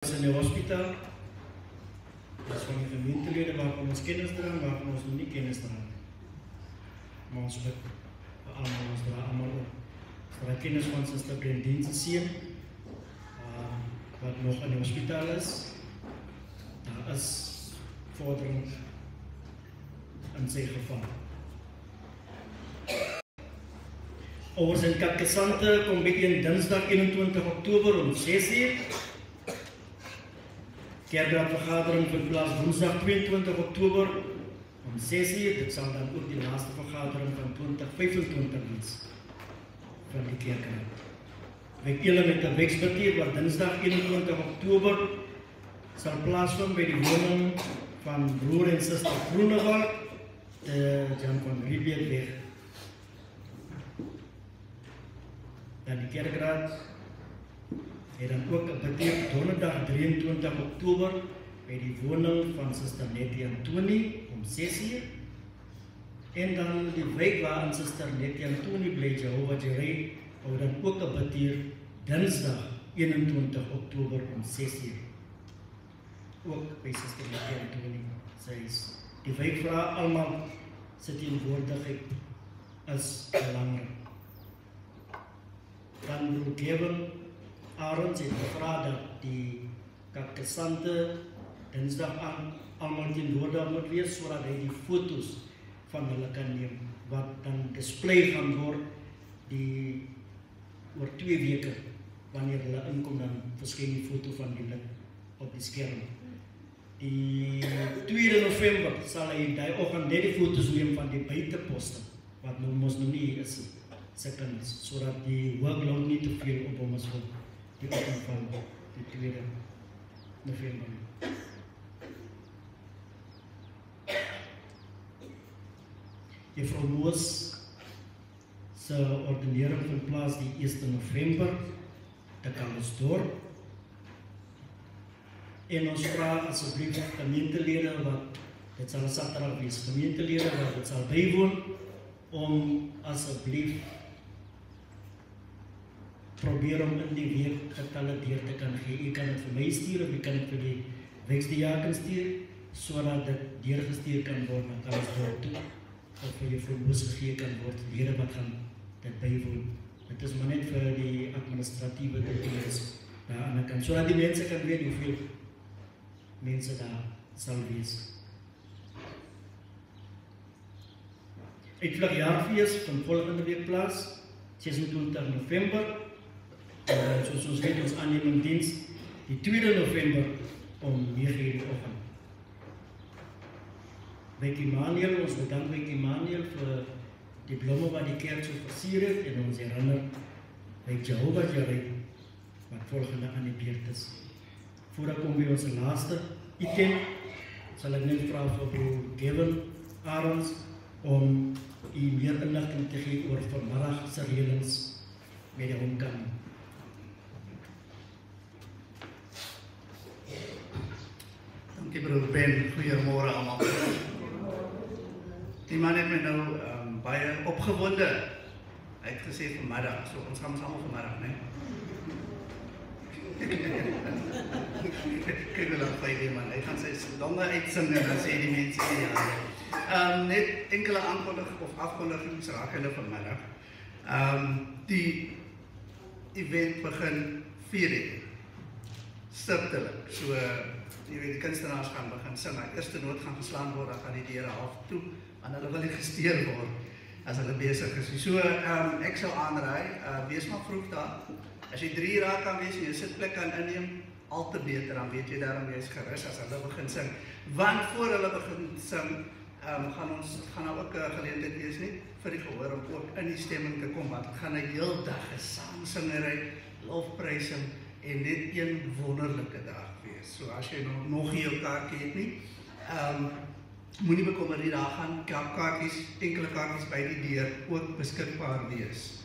In die hospitaal, dat is van die gemeenteleden waarvan ons kennis dragen, waarvan ons nog niet kennis dragen. Maar ons bid allemaal, ons dragen allemaal op. Ons dragen kennis van Sister Brendiense Seen, wat nog in die hospitaal is. Daar is vordering in sy geval. Ons in Katkesante kom begin dinsdag 21 Oktober om 6 uur. Kerkraadvergadering vindt plaats woensdag 22 Oktober om 6 uur. Dit zal dan ook de laatste vergadering van 2025 wees van die kerkraad. Wijk 11 met de weksbeteer wat dinsdag 21 Oktober zal plaatsvinden bij de woning van broer en zuster Groenewald, de Jan van Riebeerdweg. Dan die kerkraad en dan ook een beteer donderdag 23 Oktober bij die woning van Sister Nettie Antoni om 6 uur. En dan die wijk waar Sister Nettie Antoni blijft, Jehovah Jireh, hou dan ook een beteer dinsdag 21 Oktober om 6 uur. Ook bij Sister Nettie Antoni. Zij is die wijk vraag allemaal sy teenwoordigheid is belangrijk. Dan wil Kevin Arons het gevra dat die Katkesante dinsdag aan allemaal teenwoordig moet wees, zodat hy die foto's van hulle kan neem, wat dan display gaan word die oor 2 weke, wanneer hulle inkom, dan verskyn die foto van die lid op die skerm. Die 2 November sal hy die oggend net die foto's neem van die buiteposte, wat nou mos nou nie is, seconds, zodat die workload nie te veel op hom is op die oggend van die 2 November. Juffrou Moos se ordinering vind plaas die 1 November te Calitzdorp. En ons vraag asseblief gemeentelede wat, dit sal Saterdag wees, gemeentelede wat dit sal bywoon, om asseblief probeer om in die week getalle deur te kan gee. U kan het vir my stuur of u kan het vir die wijksdiaken stuur, sodat dit deurgestuur kan word na Calitzdorp toe, of vir Juffrou Moos gegee kan word, lede wat gaan dit bywoon. Het is maar net vir die administratieve details daar aan die kant, sodat die mense kan weet hoeveel mense daar sal wees. Uitvlugjaarfees van volgende week plaas, 26 November, soos ons weet, ons aanneming diens die 2 November om 9 uur die oggend. Wijk Immanuel, ons bedank Wijk Immanuel vir die blomme wat die kerk so versier het, en ons herinner Wijk Jehovah Jireh wat volgende aan die beurt is. Voordat kom by ons laaste item, sal ek net vra vir broer Kevin Arons om u meer inligting te gee oor vanmiddag se reëlings met die homecoming. Dankie broer Ben, goeiemôre almal. Die man het my nou baie opgewonde. Hy het gesê vanmiddag, so ons gaan ons almal vanmiddag, né? Kyk wel op die man, hy gaan sy longe uitsing en dan sê die mense ja. Net enkele afkondigings raak hulle vanmiddag. Die event begin 4 uur. Stiptelik. So jy weet, die kunstenaars gaan begin sing. Die eerste noot gaan geslaan word, dan gaan die deure half toe, en hulle wil nie gesteer word as hulle besig is. So ek sal aanraai, wees maar vroeg daar. As jy 3 uur kan wees en jy sitplek kan inneem, al te beter, dan weet jy daarom jy is gerus as hulle begin sing. Want voor hulle begin sing, gaan nou ook 'n geleentheid wees nie vir die gehoor om ook in die stemming te kom, want het gaan 'n heel dag gesangsingery, lofprysing en net een wonderlike dag wees. So as jy nog nie jou kaartjie het nie, moenie bekommer nie, daar gaan kaartjies, enkele kaartjies by die deur ook beskikbaar wees.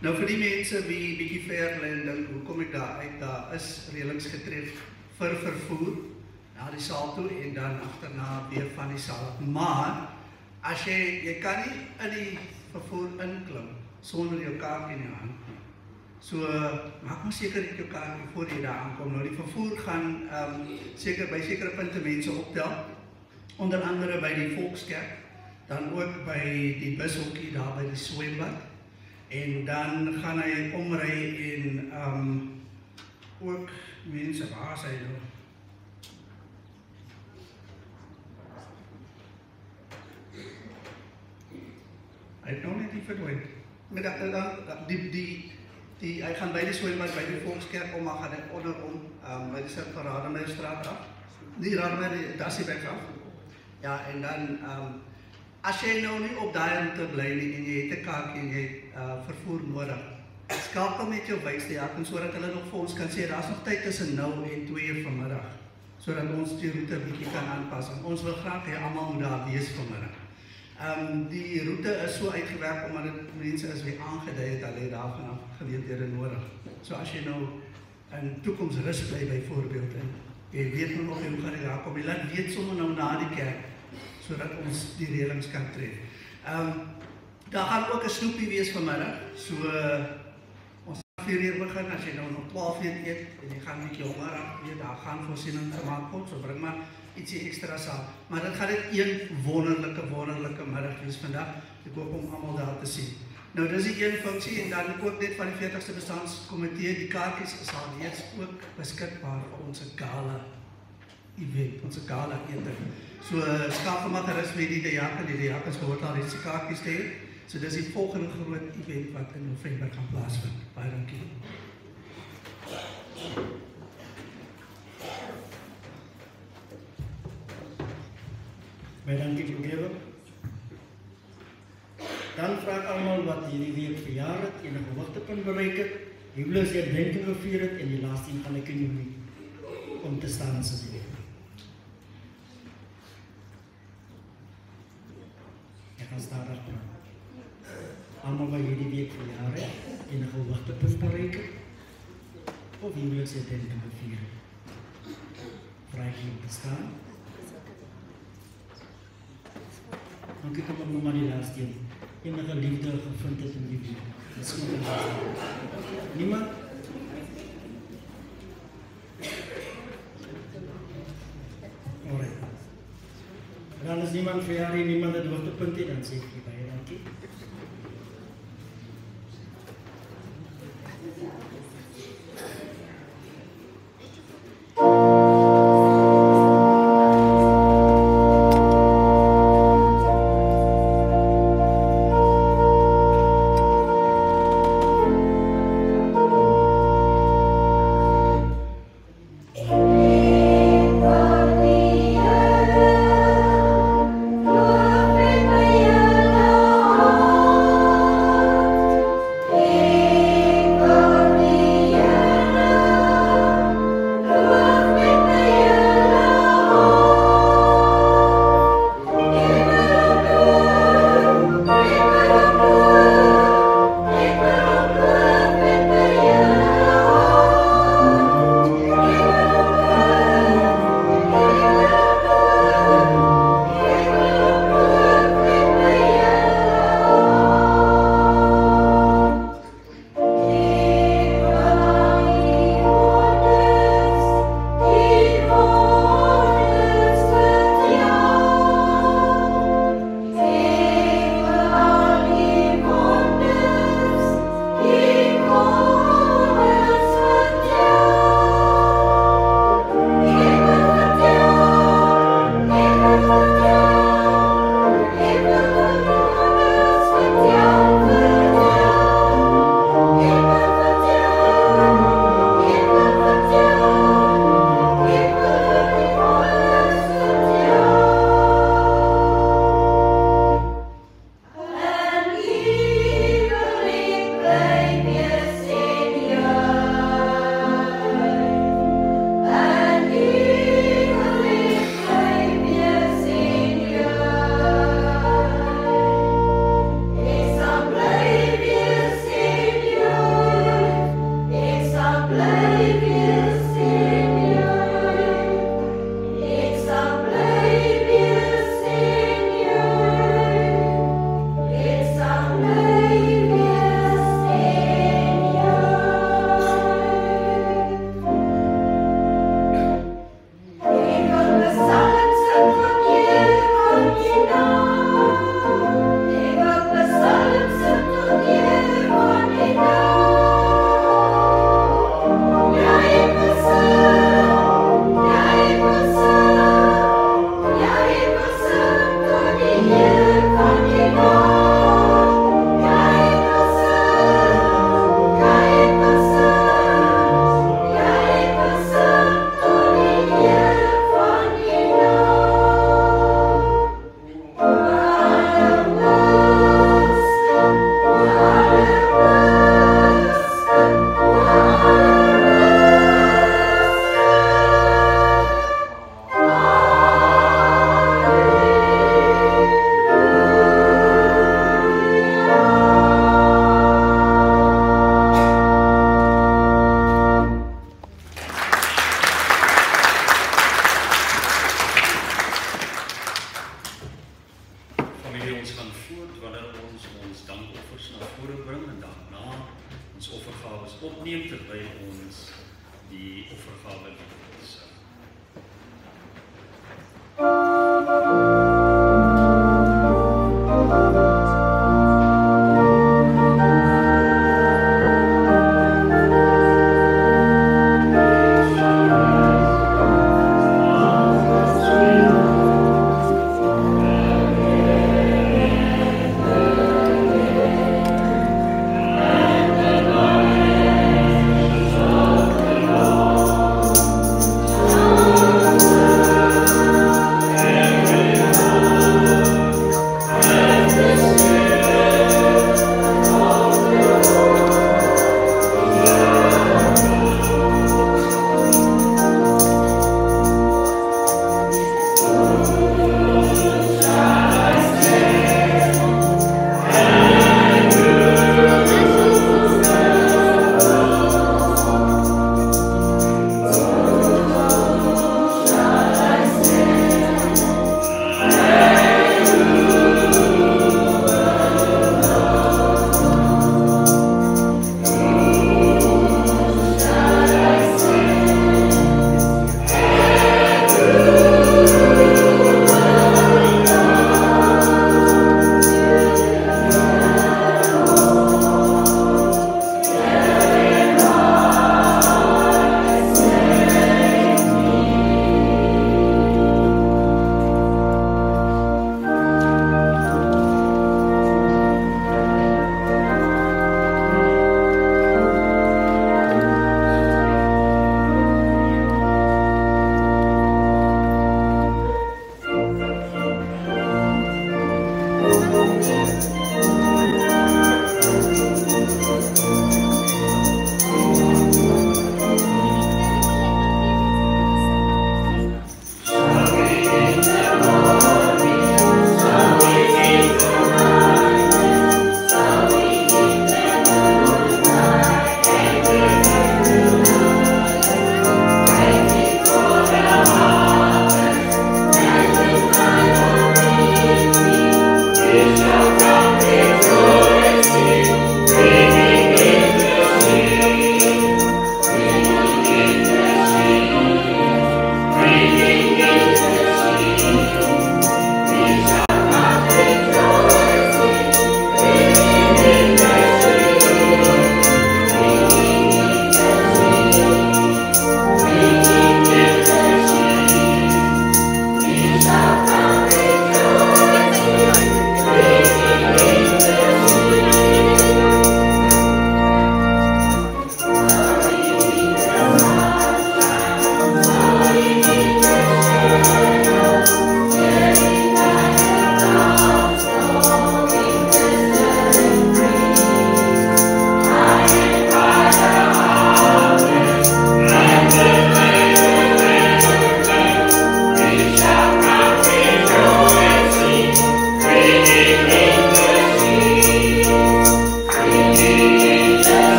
Nou vir die mense wie bietjie ver lê en dink, hoe kom ek daar uit? Daar is reëlings getref vir vervoer na die saal toe en dan agterna weer van die saal. Maar as jy kan nie in die vervoer inklim sonder jou kaartjie in jou hand nie. So maak maar seker dat jou kaartjie voor jy daar aankom. Nou die vervoer gaan seker by sekere punte mense optel. Onder andere by die Volkskerk, dan ook by die bushokkie daar by die swembad. En dan gaan hy omry en ook mense, waar is hy nou? Hy het nou net die verdwyn. Met hy gaan by die swembad, by die Volkskerk om, maar gaan hy onderom, by die Rademeyerstraat af. Die Rademeier, daar is die weg af. Ja, en dan, as jy nou nie op daai route bly nie en jy het 'n kaartjie en jy het vervoer nodig, skakel met jou wijkdiaken sodat hulle nog vir ons kan sê, daar's nog tyd tussen nou en 2 uur vanmiddag, sodat ons die route 'n bietjie kan aanpas. En ons wil graag hê almal moet daar wees vanmiddag. Die route is so uitgewerk omdat dit mense is wie aangedui het, hulle het daarvan af geleenthede nodig. So as jy nou in toekoms rus bly byvoorbeeld en jy weet nou nog hoe gaan jy daar kom, jy laat weet sommer nou na die kerk, sodat ons die reëlings kan tref. Daar gaan ook 'n snoepie wees vanmiddag, so ons gaan 4 uur begin, as jy nou nog 12 uur eet en jy gaan 'n bietjie honger raak, weet daar gaan voorsiening gemaak word, so bring maar ietsie ekstra saam. Maar dit gaan net een wonderlike middag wees vandag. Ek hoop om almal daar te sien. Nou dis die een funksie en dan ook net van die 40ste bestandskomitee, die kaartjies is al reeds ook beskikbaar vir ons gala event, ons gala ete. So skakel maar gerus met die diakens behoort al reeds die kaartjies te hê. So dis die volgende groot event wat in November gaan plaasvind. Baie dankie. Baie dankie Gewe. Dan vra ek almal wat hierdie week verjaar het, enige hoogtepunt bereik het, huweliksherdenking gevier het en die laaste een gaan ek in jou om te staan asseblief. Ek gaan staan daar. Almal wat hierdie week verjaar het, enige hoogtepunt bereik het, of huweliksherdenking gevier het. Vra ek om te staan. Dan kyk ek nog maar die laaste een. Enige liefde gevind het in die week. Dis goed. Niemand? Alright. Dan is niemand verjaar nie, niemand het hoogtepunt nie, dan sê ek jy baie dankie. Oh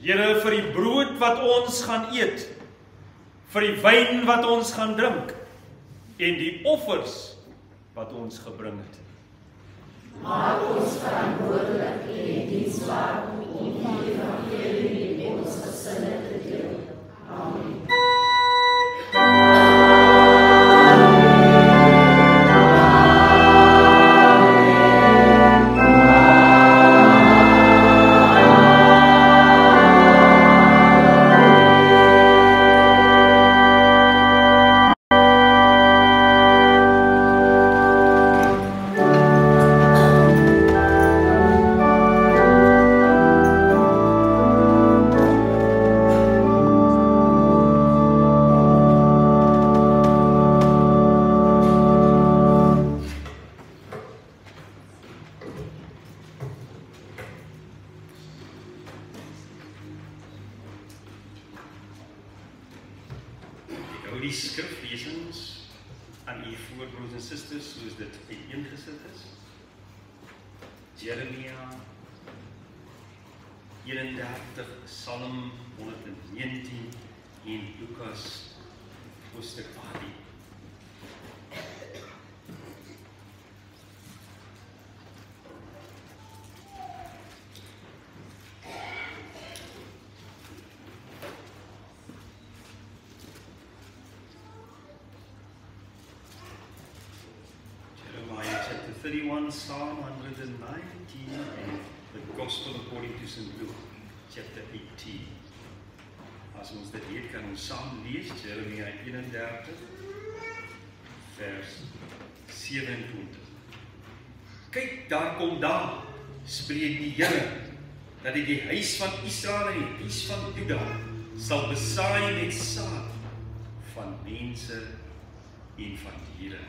Here, vir die brood wat ons gaan eet, vir die wyn wat ons gaan drink, en die offers wat ons gebring het. Maak ons verantwoordelik in die diensbaar om die evangelie met ons gesinne te deel. Amen. Die skriflesings aan u voor, broers en susters, soos dit uiteengesit is. Jeremia 31, Psalm 119 en Lukas hoofstuk 18. Jeremiah chapter 31, Psalm 119 and the Gospel according to St. Luke chapter 18. As ons dit weet, kan ons saam lees Jeremia 31 vers 27. Kyk, daar kom daar, spreek die Here, dat ek die huis van Israel en die huis van Juda sal besaai met saad van mense en van diere.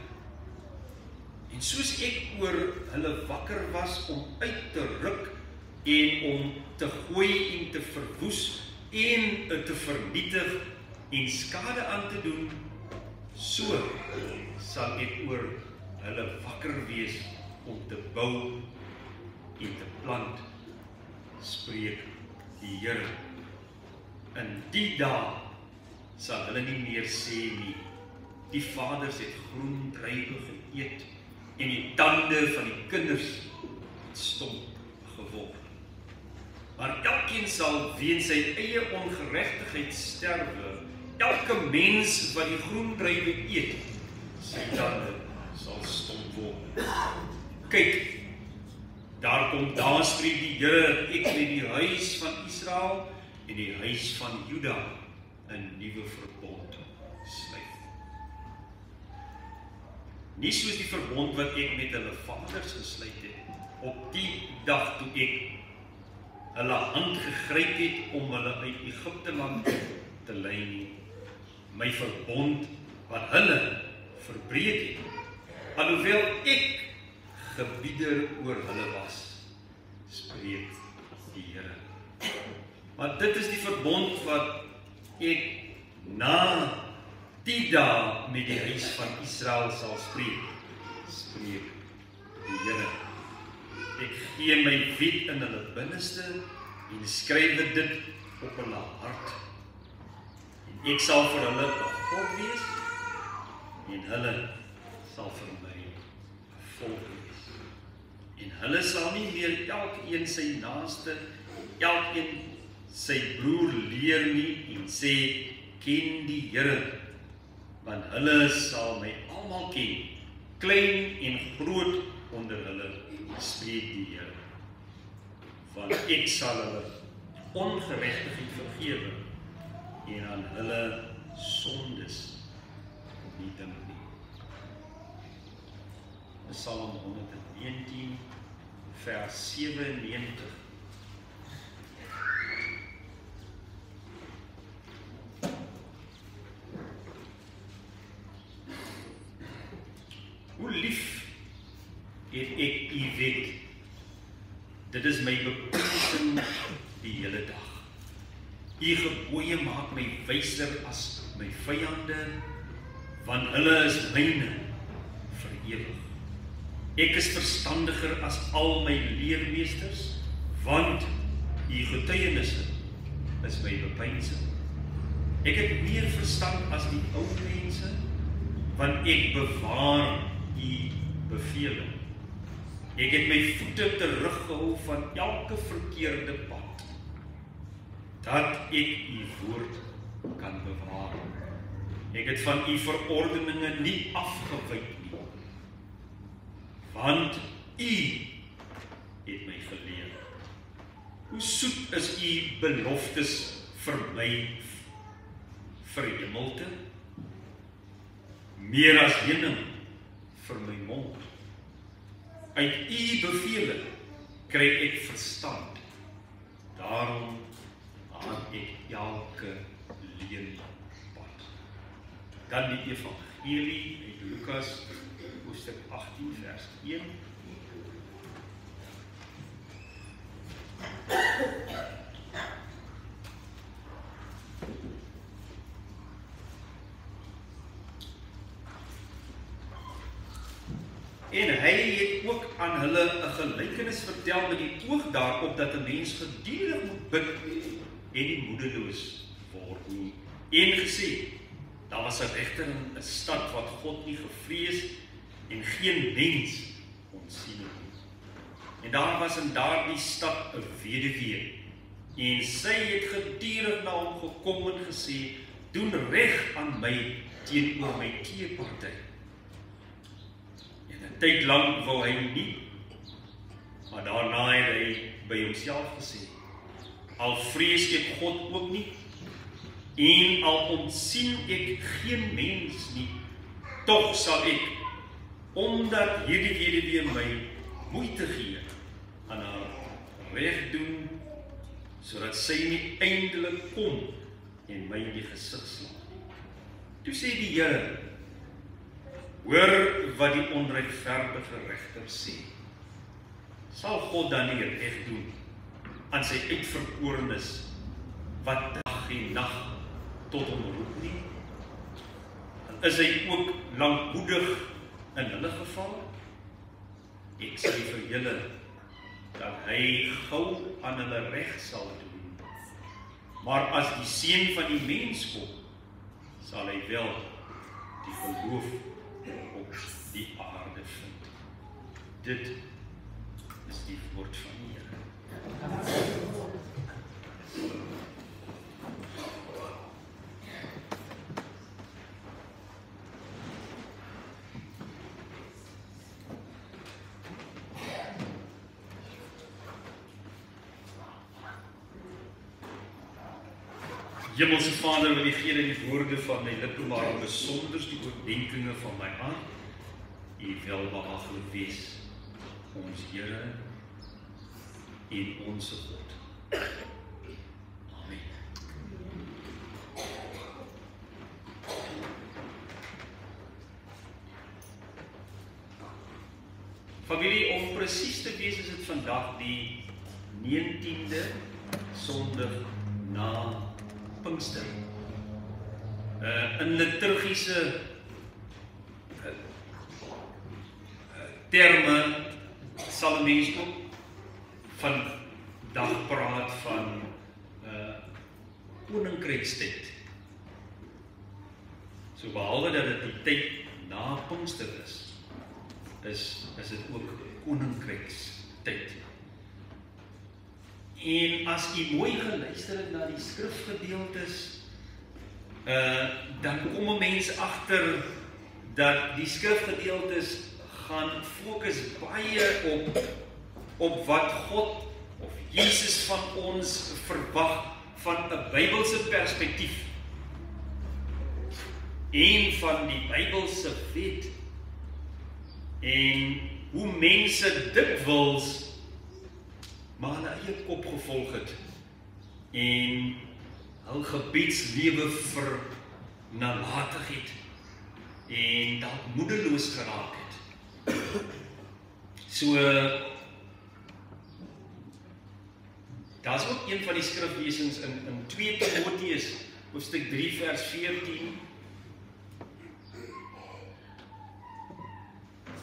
En soos ek oor hulle wakker was om uit te ruk en om te gooi en te verwoes en te vernietig en skade aan te doen, so sal ek oor hulle wakker wees om te bou en te plant, spreek die Here. In die dae sal hulle nie meer sê nie, die vaders het groen druiwe geëet en die tande van die kinders het stomp geword. Maar elkeen sal weens sy eie ongeregtigheid sterwe. Elke mens wat die groen druiwe eet, sy tande sal stomp word. Kyk, daar kom daar spreek die Here, ek met die huis van Israel en die huis van Juda 'n nuwe verbond sluit. Nie soos die verbond wat ek met hulle vaders gesluit het, op die dag toe ek hulle hand gegryp het om hulle uit Egipte land te lei nie. My verbond wat hulle verbreek het, alhoewel ek gebieder oor hulle was, spreek die Here. Maar dit is die verbond wat ek na die dag met die huis van Israel sal spreek, spreek die Here. Ek gee my wet in hulle binneste en skryf dit op hulle hart. En ek sal vir hulle 'n God wees en hulle sal vir my 'n volk wees. En hulle sal nie meer elkeen sy naaste, elkeen sy broer leer nie en sê, ken die Here, want hulle sal my almal ken, klein en groot onder hulle, spreek die Here. Want ek sal hulle ongeregtigheid vergewe en aan hulle sondes nie dink nie. Psalm 119 vers 97. Hoe lief het ek u wet, dit is my beproeving die hele dag. U gebooie maak my wyser as my vyande, want hulle is myne vir ewig. Ek is verstandiger as al my leermeesters, want u getuienisse is my bepeinsing. Ek het meer verstand as die ou mense, want ek bewaar u bevele. Ek het my voete teruggehou van elke verkeerde pad, dat ek u woord kan bewaar. Ek het van u verordeninge nie afgewyk nie, want u het my geleer. Hoe soet is u beloftes vir my verhemelte, meer as heuning vir my mond. Uit u bevele kry ek verstand, daarom haat ek elke leenpad. Dan die evangelie uit Lukas, hoofstuk 18 vers 1. En hy het ook aan hulle 'n gelykenis vertel met die oog daarop dat 'n mens gedurig moet bid en nie moedeloos word nie. En gesê, daar was 'n regter in 'n stad wat God nie gevrees en geen mens ontsien het nie. En daar was in daardie stad 'n weduwee, en sy het gedurig na hom gekom en gesê, doen reg aan my teenoor my teeparty. En 'n tyd lank wou hy nie, maar daarna het hy by homself gesê, al vrees ek God ook nie, en al ontsien ek geen mens nie, tog sal ek, omdat hierdie weduwee my moeite gee, aan haar reg doen, sodat sy nie eindelik kom en my in die gesig slaan. Toe sê die Here, Hoor wat die onregverdige regter sê. Sal God dan nie reg doen aan sy uitverkorenes wat dag en nag tot hom roep nie? Dan is hy ook lankmoedig in hulle geval? Ek sê vir julle dat hy gou aan hulle reg sal doen. Maar as die seun van die mens kom, sal hy wel die geloof op die aarde vind. Dit is die woord van die Here. Hemelse Vader, wil U gee die woorde van my lippe, maar besonder die oordeenkinge van my hart, U welbehaaglik wees, ons Here en ons God. Amen. Familie, om presies te wees, is dit vandag die 19de Sondag na Pinkster. In liturgiese terme sal 'n mens ook vandag praat van koninkrykstyd. So behalwe dat dit die tyd na Pinkster is dit ook koninkrykstyd. En as u mooi geluister het na die skrifgedeeltes, dan kom 'n mens agter dat die skrifgedeeltes gaan fokus baie op wat God of Jesus van ons verwag van 'n Bybelse perspektief en van die Bybelse wet en hoe mense dikwels maar hulle eie kop gevolg het en hul gebedslewe vernalatig het en dalk moedeloos geraak het. So daar's ook een van die skriflesings in 2 Timoteus hoofstuk 3 vers 14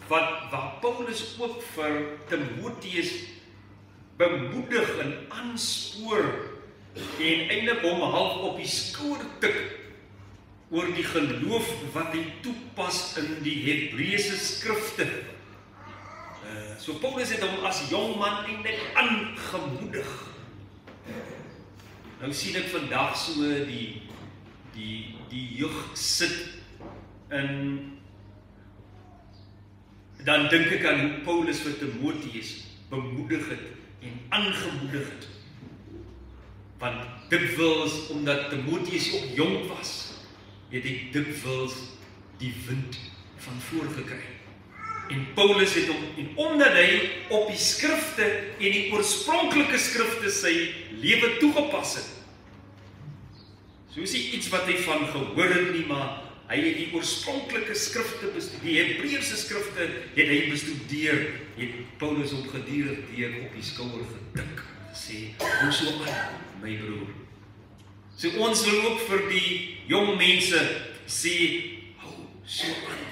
waar Paulus ook vir Timoteus bemoedig en aanspoor en eintlik hom half op die skouer tik oor die geloof wat hy toepas in die Hebreëse skrifte. So Paulus het hom as jong man eintlik aangemoedig. Nou sien ek vandag so die jeug sit in, dan dink ek aan hoe Paulus vir Timoteus bemoedig het en aangemoedig het. Want dikwels, omdat Timoteus ook jong was, het hy dikwels die wind van voor gekry. En Paulus het hom, en omdat hy op die skrifte en die oorspronklike skrifte sy lewe toegepas het, so is nie iets wat hy van gehoor het nie, maar hy het die oorspronklike skrifte, die Hebreëse skrifte, het hy bestudeer, het Paulus hom gedurig deur op die skouer getik, sê, hou so aan, my broer. So ons wil ook vir die jong mense sê, hou so aan.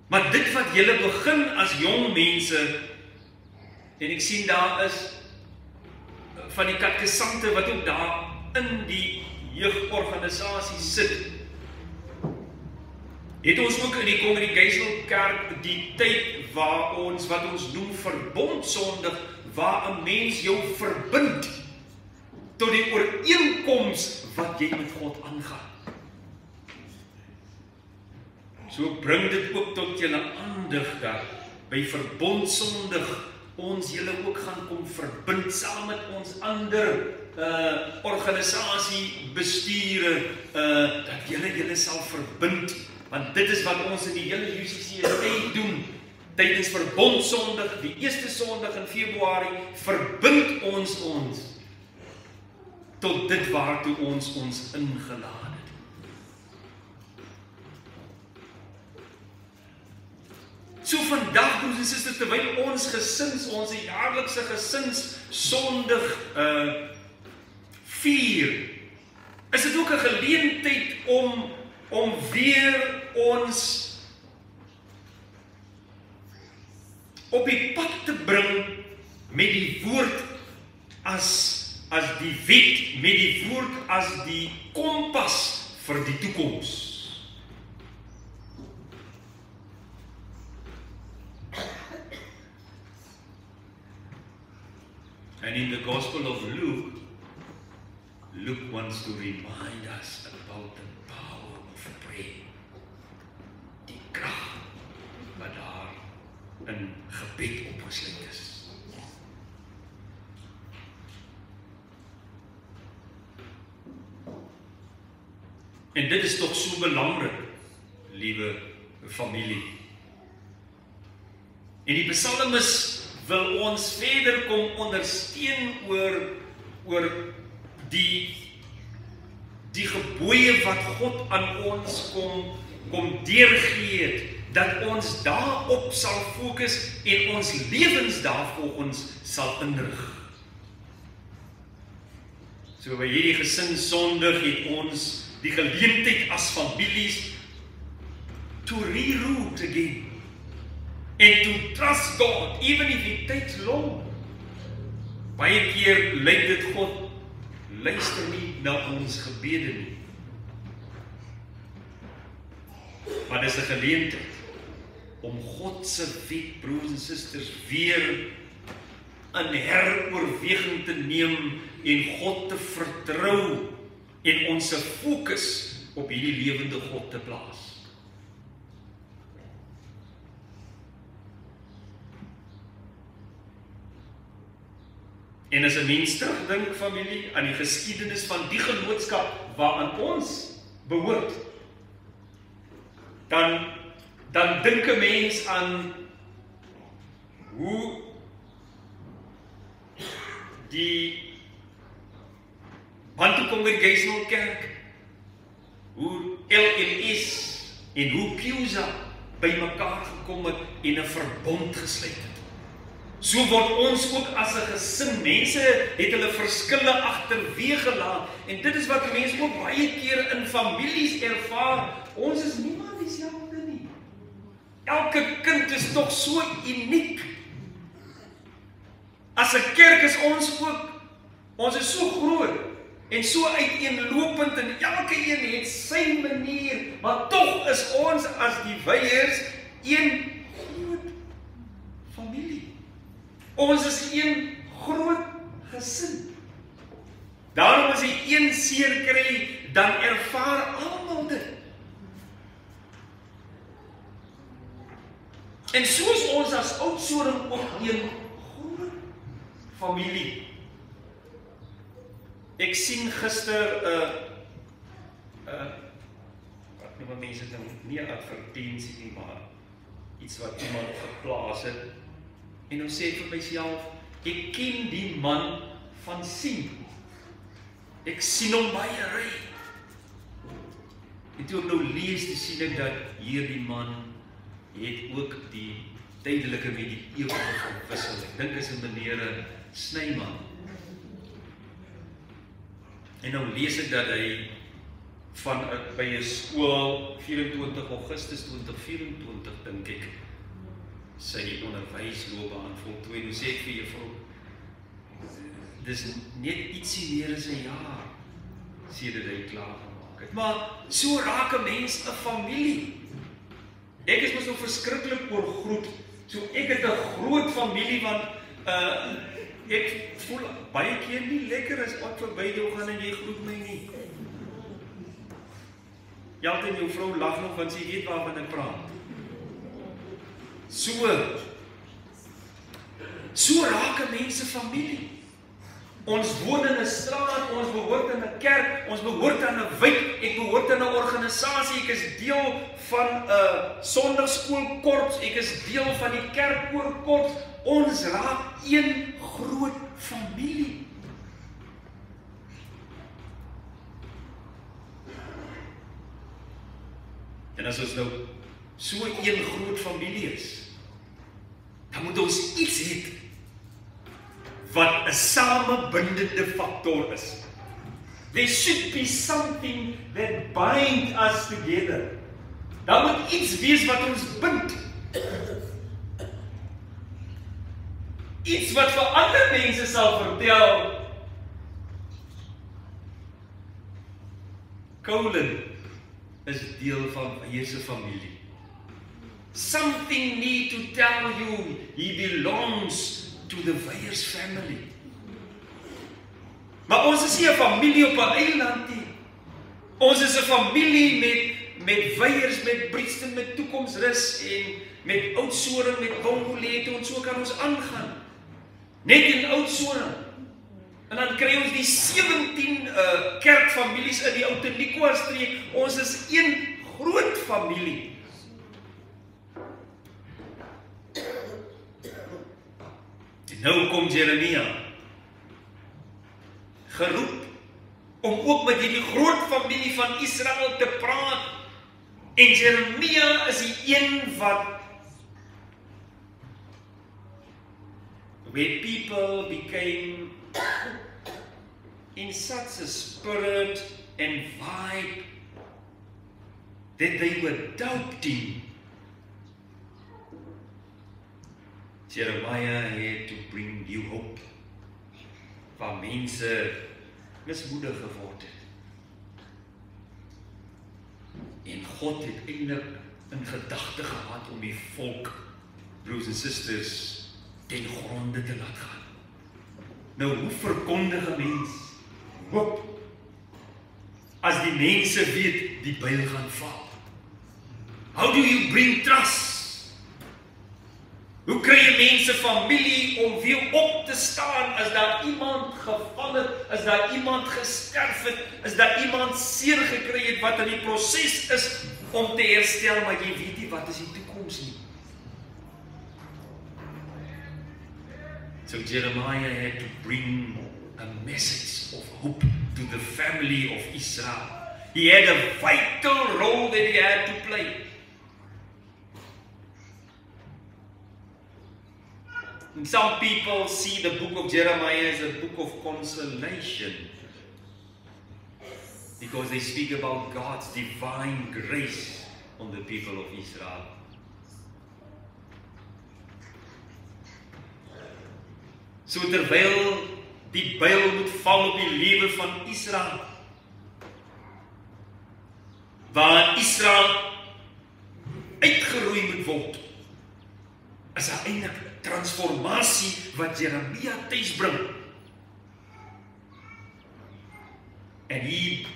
Maar dit wat julle begin as jong mense, en ek sien daar is van die katekesante wat ook daar in die jeugorganisasie sit, het ons ook in die Congregational Kerk die tyd waar ons, wat ons noem verbondsondig, waar 'n mens jou verbind tot die ooreenkoms wat jy met God aangaan. So bring dit ook tot julle aandag dat by verbondsondig ons julle ook gaan kom verbind saam met ons ander organisasie bestuure, dat julle sal verbind, want dit is wat ons in die hele UCCSA doen. Tydens verbondsondig, die eerste Sondag in Februarie, verbind ons tot dit waartoe ons ingelaat het. So vandag, broers en susters, terwyl ons gesins, ons jaarlikse gesins sondig vier, is dit ook 'n geleentheid om weer ons op die pad te bring met die woord as die wet, met die woord as die kompas vir die toekoms. And in the Gospel of Luke, Luke wants to remind us about the power of prayer. Die krag wat daar in gebed opgesluit is. En dit is toch so belangrik, liewe familie. En die psalmis wil ons verder kom ondersteun oor die gebooie wat God aan ons kom deurgee het, dat ons daarop sal fokus en ons lewens daarvolgens sal inrig. So by hierdie gesin sondig het ons die geleentheid as families to reroute again and to trust God even if it takes long. Baie keer lyk dit God luister nie na ons gebede nie. Maar dis 'n geleentheid om God se wet, broers en susters, weer in heroorweging te neem en God te vertrou en ons fokus op hierdie lewende God te plaas. En as 'n mens terugdink, familie, aan die geskiedenis van die genootskap waaraan ons behoort, dan dink 'n mens aan hoe die Bantu Congregational Kerk, hoe LLS en hoe Cusa bymekaar gekom het en 'n verbond gesluit het. So word ons ook as 'n gesin, mense het hulle verskille agterweeg gelaat, en dit is wat mense ook baie keer in families ervaar, ons is niemand dieselfde nie. Elke kind is tog so uniek. As 'n kerk is ons is so groot, en so uiteenlopend, en elke een het sy manier, maar tog is ons as die weiers een groot familie. Ons is een groot gesin. Daarom as jy een seer kry, dan ervaar almal dit. En soos ons as Oudtshoorn ook een groot familie. Ek sien gister wat noem mense dit nou, nie 'n advertensie nie, maar iets wat iemand geplaas het. En nou sê ek vir myself, ek ken die man van sien. Ek sien hom baie ry. En toe ek nou lees, toe sien ek dat hierdie man het ook die tydelike met die ewige verwissel. Ek dink is 'n meneer Snyman. En nou lees ek dat hy by 'n skool 24 Augustus 2024 dink ek sy onderwysloopbaan voltooi. Nou sê ek vir juffrou, dis net ietsie meer as 'n jaar sedert hy klaar gemaak het. Maar so raak 'n mens 'n familie. Ek is mos so verskriklik oor groet. So ek het 'n groot familie, want ek voel baie keer nie lekker as ek verby jou gaan en jy groet my nie. Jalten jou vrou lag nog, want sy weet waarvan ek praat. So raak 'n mens se familie. Ons woon in 'n straat, ons behoort in 'n kerk, ons behoort aan 'n wijk, ek behoort in 'n organisasie, ek is deel van 'n sondagskoolkorps, ek is deel van die kerkkoorkorps. Ons raak een groot familie. En as ons nou so een groot familie is, dan moet ons iets hê wat 'n samebindende faktor is. There should be something that binds us together. Daar moet iets wees wat ons bind. Iets wat vir ander mense sal vertel. Colin is deel van Weier se familie. Something need to tell you he belongs to the Weiers family. Maar ons is nie 'n familie op 'n eiland nie. Ons is 'n familie met Weiers, met Brixton, met Toekomsrus en met Oudtshoorn, met Bongolete, en so kan ons aangaan. Net in Oudtshoorn. En dan kry ons die 17 kerkfamilies in die Outeniqua streek. Ons is een groot familie. En nou kom Jeremia, geroep om ook met hierdie groot familie van Israel te praat. En Jeremia is die een wat where people became in such a spirit and vibe that they were doubting. Jeremiah had to bring new hope. Waar mense mismoedig geword het. En God het eintlik in gedagte gehad om die volk, broers en susters, ten gronde te laat gaan. Nou, hoe verkondig 'n mens hoop as die mense weet die byl gaan val? How do you bring trust? Hoe kry jy mense familie om weer op te staan as daar iemand geval het, as daar iemand gesterf het, as daar iemand seer gekry het wat in die proses is om te herstel, maar jy weet nie wat is die toekoms nie. So Jeremiah had to bring a message of hope to the family of Israel. He had a vital role that he had to play. And some people see the book of Jeremiah as a book of consolation because they speak about God's divine grace on the people of Israel. So terwyl die byl moet val op die lewe van Israel, waar Israel uitgeroei moet word, is daar eintlik transformasie wat Jeremia tuisbring. And he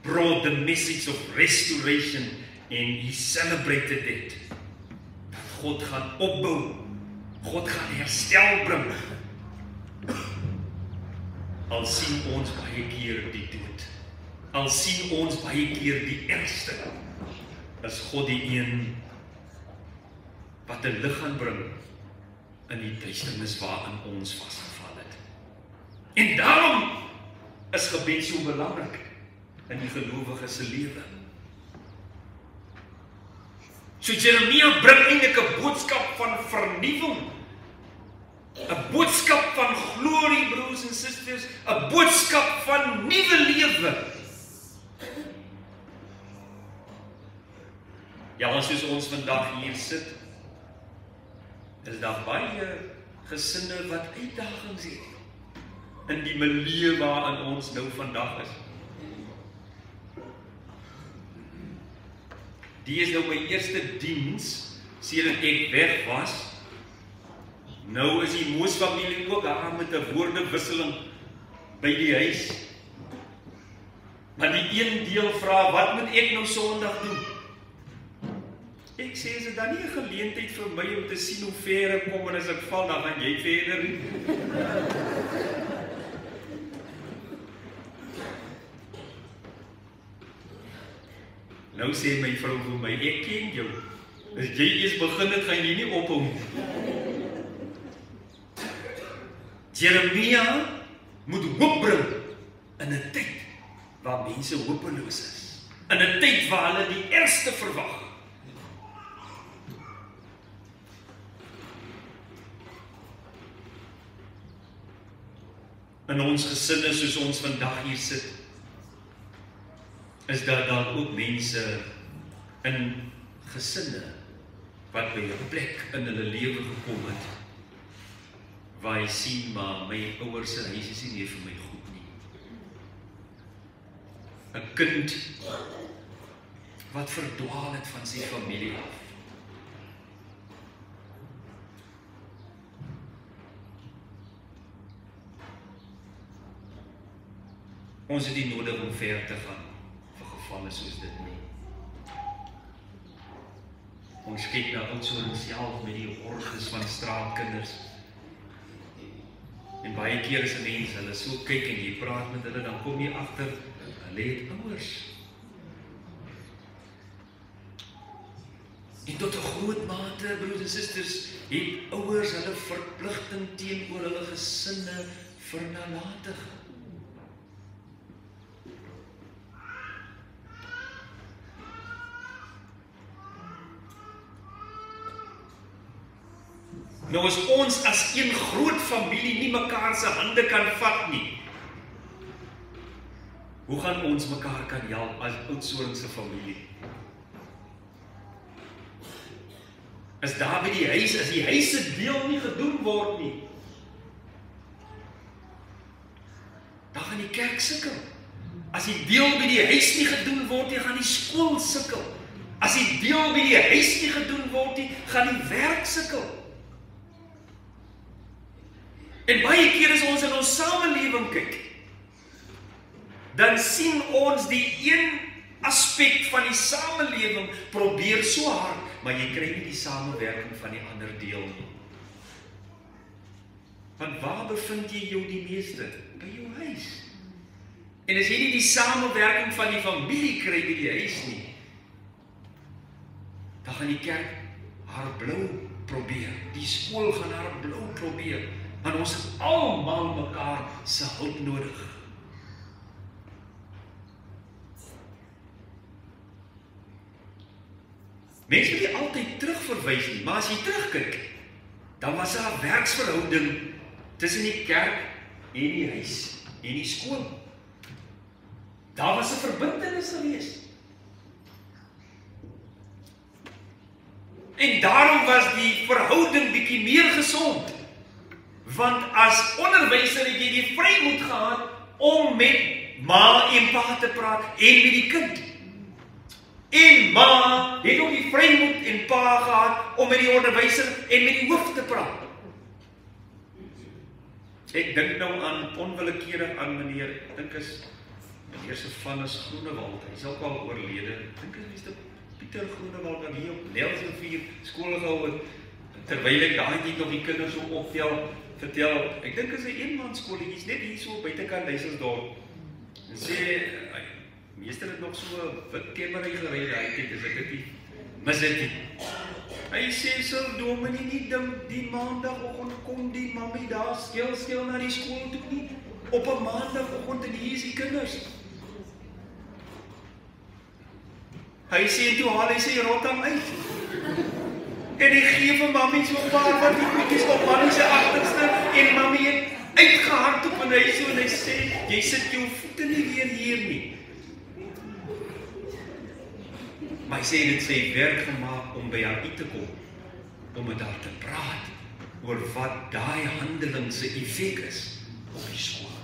brought the message of restoration and he celebrated it. Dat God gaan opbou, God gaan herstel bring. Al sien ons baie keer die dood, al sien ons baie keer die ergste, is God die een wat 'n lig gaan bring in die duisternis waarin ons vasgeval het. En daarom is gebed so belangrik in die gelowige se lewe. So Jeremia bring eintlik 'n boodskap van vernuwing, 'n boodskap van glorie, broers en susters, 'n boodskap van nuwe lewe. Ja, soos ons vandag hier sit, is daar baie gesinne wat uitdagings het in die milieu waarin ons nou vandag is. Die is nou my eerste diens sedert ek weg was. Nou is die Moos familie ook daar met 'n woordewisseling by die huis. Maar die een deel vra, wat moet ek nou Sondag doen? Ek sê, is dit dan nie 'n geleentheid vir my om te sien hoe ver ek kom en as ek val, dan gaan jy verder nie. Nou sê my vrou vir my, ek ken jou. As jy eers begin het, gaan jy nie ophou nie. Jeremia moet hoop bring in 'n tyd waar mense hopeloos is. In 'n tyd waar hulle die ergste verwag. in ons gesinne soos ons vandag hier sit, is daar dan ook mense in gesinne wat by 'n plek in hulle lewe gekom het waar jy sien, maar my ouers se huis is nie meer vir my goed nie. 'n kind wat verdwaal het van sy familie af. Ons het nie nodig om ver te gaan vir gevalle soos dit nie. Ons kyk na Oudtshoorn self met die ordes van straatkinders. En baie keer as 'n mens hulle so kyk en jy praat met hulle, dan kom jy agter, hulle het ouers. En tot 'n groot mate, broers en susters, het ouers hulle verpligting teenoor hulle gesinne vernalatig. Nou as ons as een groot familie nie mekaar se hande kan vat nie, hoe gaan ons mekaar kan help as Oudtshoorn se familie? As daar by die huis, as die huis se deel nie gedoen word nie, dan gaan die kerk sukkel. As die deel by die huis nie gedoen word nie, gaan die skool sukkel. As die deel by die huis nie gedoen word nie, gaan die werk sukkel. En baie keer as ons in ons samelewing kyk, dan sien ons die een aspek van die samelewing probeer so hard, maar jy kry nie die samewerking van die ander deel nie. Want waar bevind jy jou die meeste? By jou huis. En as jy nie die samewerking van die familie kry by die huis nie, dan gaan die kerk haar blou probeer, die skool gaan haar blou probeer, want ons het almal mekaar se hulp nodig. Mense moet nie altyd terugverwys nie, maar as jy terugkyk, dan was daar 'n werksverhouding tussen die kerk en die huis en die skool. Daar was 'n verbintenis gewees. En daarom was die verhouding bietjie meer gesond. Want as onderwyser het jy die vrymoed gehad om met ma en pa te praat en met die kind. En ma het ook die vrymoed en pa gehad om met die onderwyser en met die hoof te praat. Ek dink nou aan onwillekeurig aan meneer, ek dink is meneer se van is Groenewald, hy is ook al oorlede. Ek dink is die Pieter Groenewald wat hier op Nelsonvier skool gehou het, terwyl ek daai tyd nog die kinders so optel, vertel, ek dink is 'n eenmanskoolletjies net hier so buitekant Duiselsdorp. En sê, meester het nog so 'n wit Camry gery daai tyd, as ek dit nie mis het nie. Hy sê, sal dominee nie dink die maandagoggend kom die mammie daar skeel na die skool toe nie, op 'n maandagoggend en hier is die kinders. Hy sê, toe haal hy sy rotang uit. En hy gee vir mammie so 'n paar van die goedjies op mammie se agterste, en mammie het uitgehardloop en hy so, en hy sê, jy sit jou voete nie weer hier nie. Maar hy sê, dit sy werk gemaak om by haar uit te kom, om met haar te praat, oor wat daai handeling se effek is op die skool.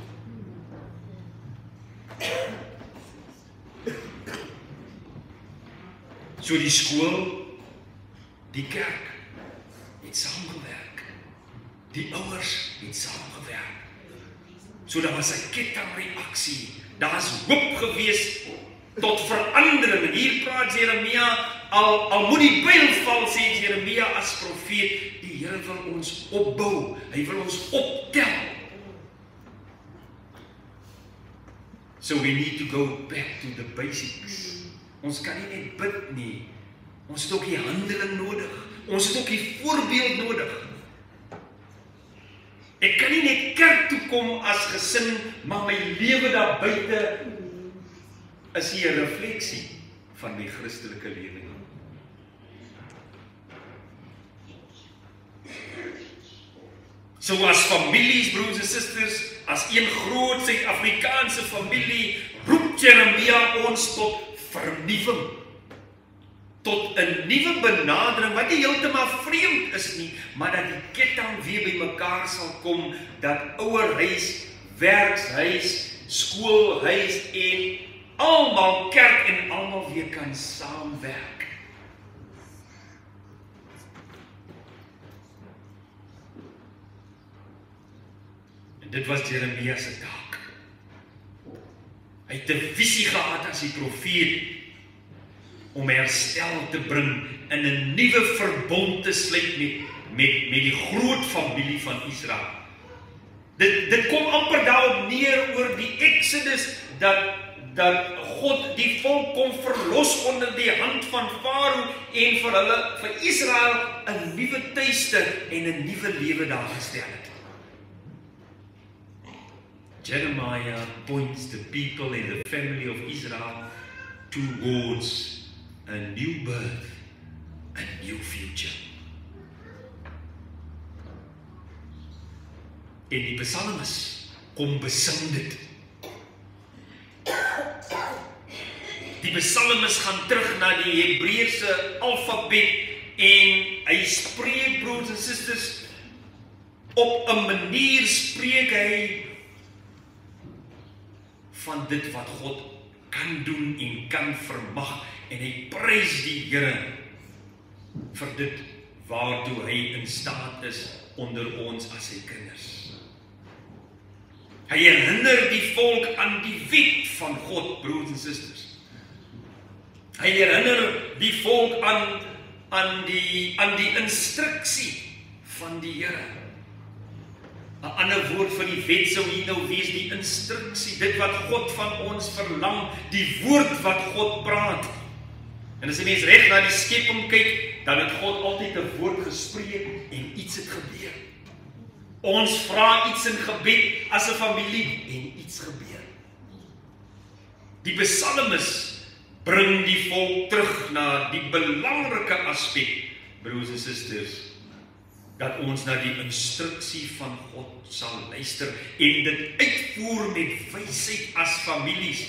So die skool, die kerk het saamgewerk. Die ouers het saamgewerk. So daar was 'n kettingreaksie. Daar's hoop gewees tot verandering. Hier praat Jeremia, al moet die pyl val, sê Jeremia as profeet, die Here wil ons opbou. Hy wil ons optel. So we need to go back to the basics. Ons kan nie net bid nie. Ons het ook die handeling nodig. Ons het ook die voorbeeld nodig. Ek kan nie net kerk toe kom as gesin, maar my lewe daar buite is nie 'n refleksie van my Christelike lewe nie. So as families, broers en susters, as een groot Suid-Afrikaanse familie, roep Jeremia ons tot vernuwing. Tot 'n nuwe benadering, wat nie heeltemal vreemd is nie, maar dat die ketting weer bymekaar sal kom, dat ouerhuis, werkshuis, skoolhuis en almal kerk en almal weer kan saamwerk. En dit was Jeremia se taak. Hy het 'n visie gehad as die profeet om herstel te bring en 'n nuwe verbond te sluit met die groot familie van Israel. Dit kom amper daarop neer oor die Exodus, dat God die volk kon verlos onder die hand van Farao en vir Israel 'n nuwe tuiste en 'n nuwe lewe daar gestel het. Jeremiah points the people and the family of Israel towards a new birth, a new future. En die psalmis kom besing dit. Die psalmis gaan terug na die Hebreëse alfabet en hy spreek, broers en susters, op 'n manier spreek hy van dit wat God kan doen en kan vermag, en hy prys die Here vir dit waartoe hy in staat is onder ons as sy kinders. Hy herinner die volk aan die wet van God, broers en susters. Hy herinner die volk aan die instruksie van die Here. 'n ander woord vir die wet sou hier nou wees die instruksie, dit wat God van ons verlang, die woord wat God praat. En as 'n mens reg na die skepping kyk, dan het God altyd 'n woord gespreek en iets het gebeur. Ons vra iets in gebed as 'n familie en iets gebeur. Die psalmis bring die volk terug na die belangrike aspek, broers en susters, dat ons na die instruksie van God sal luister en dit uitvoer met wysheid as families.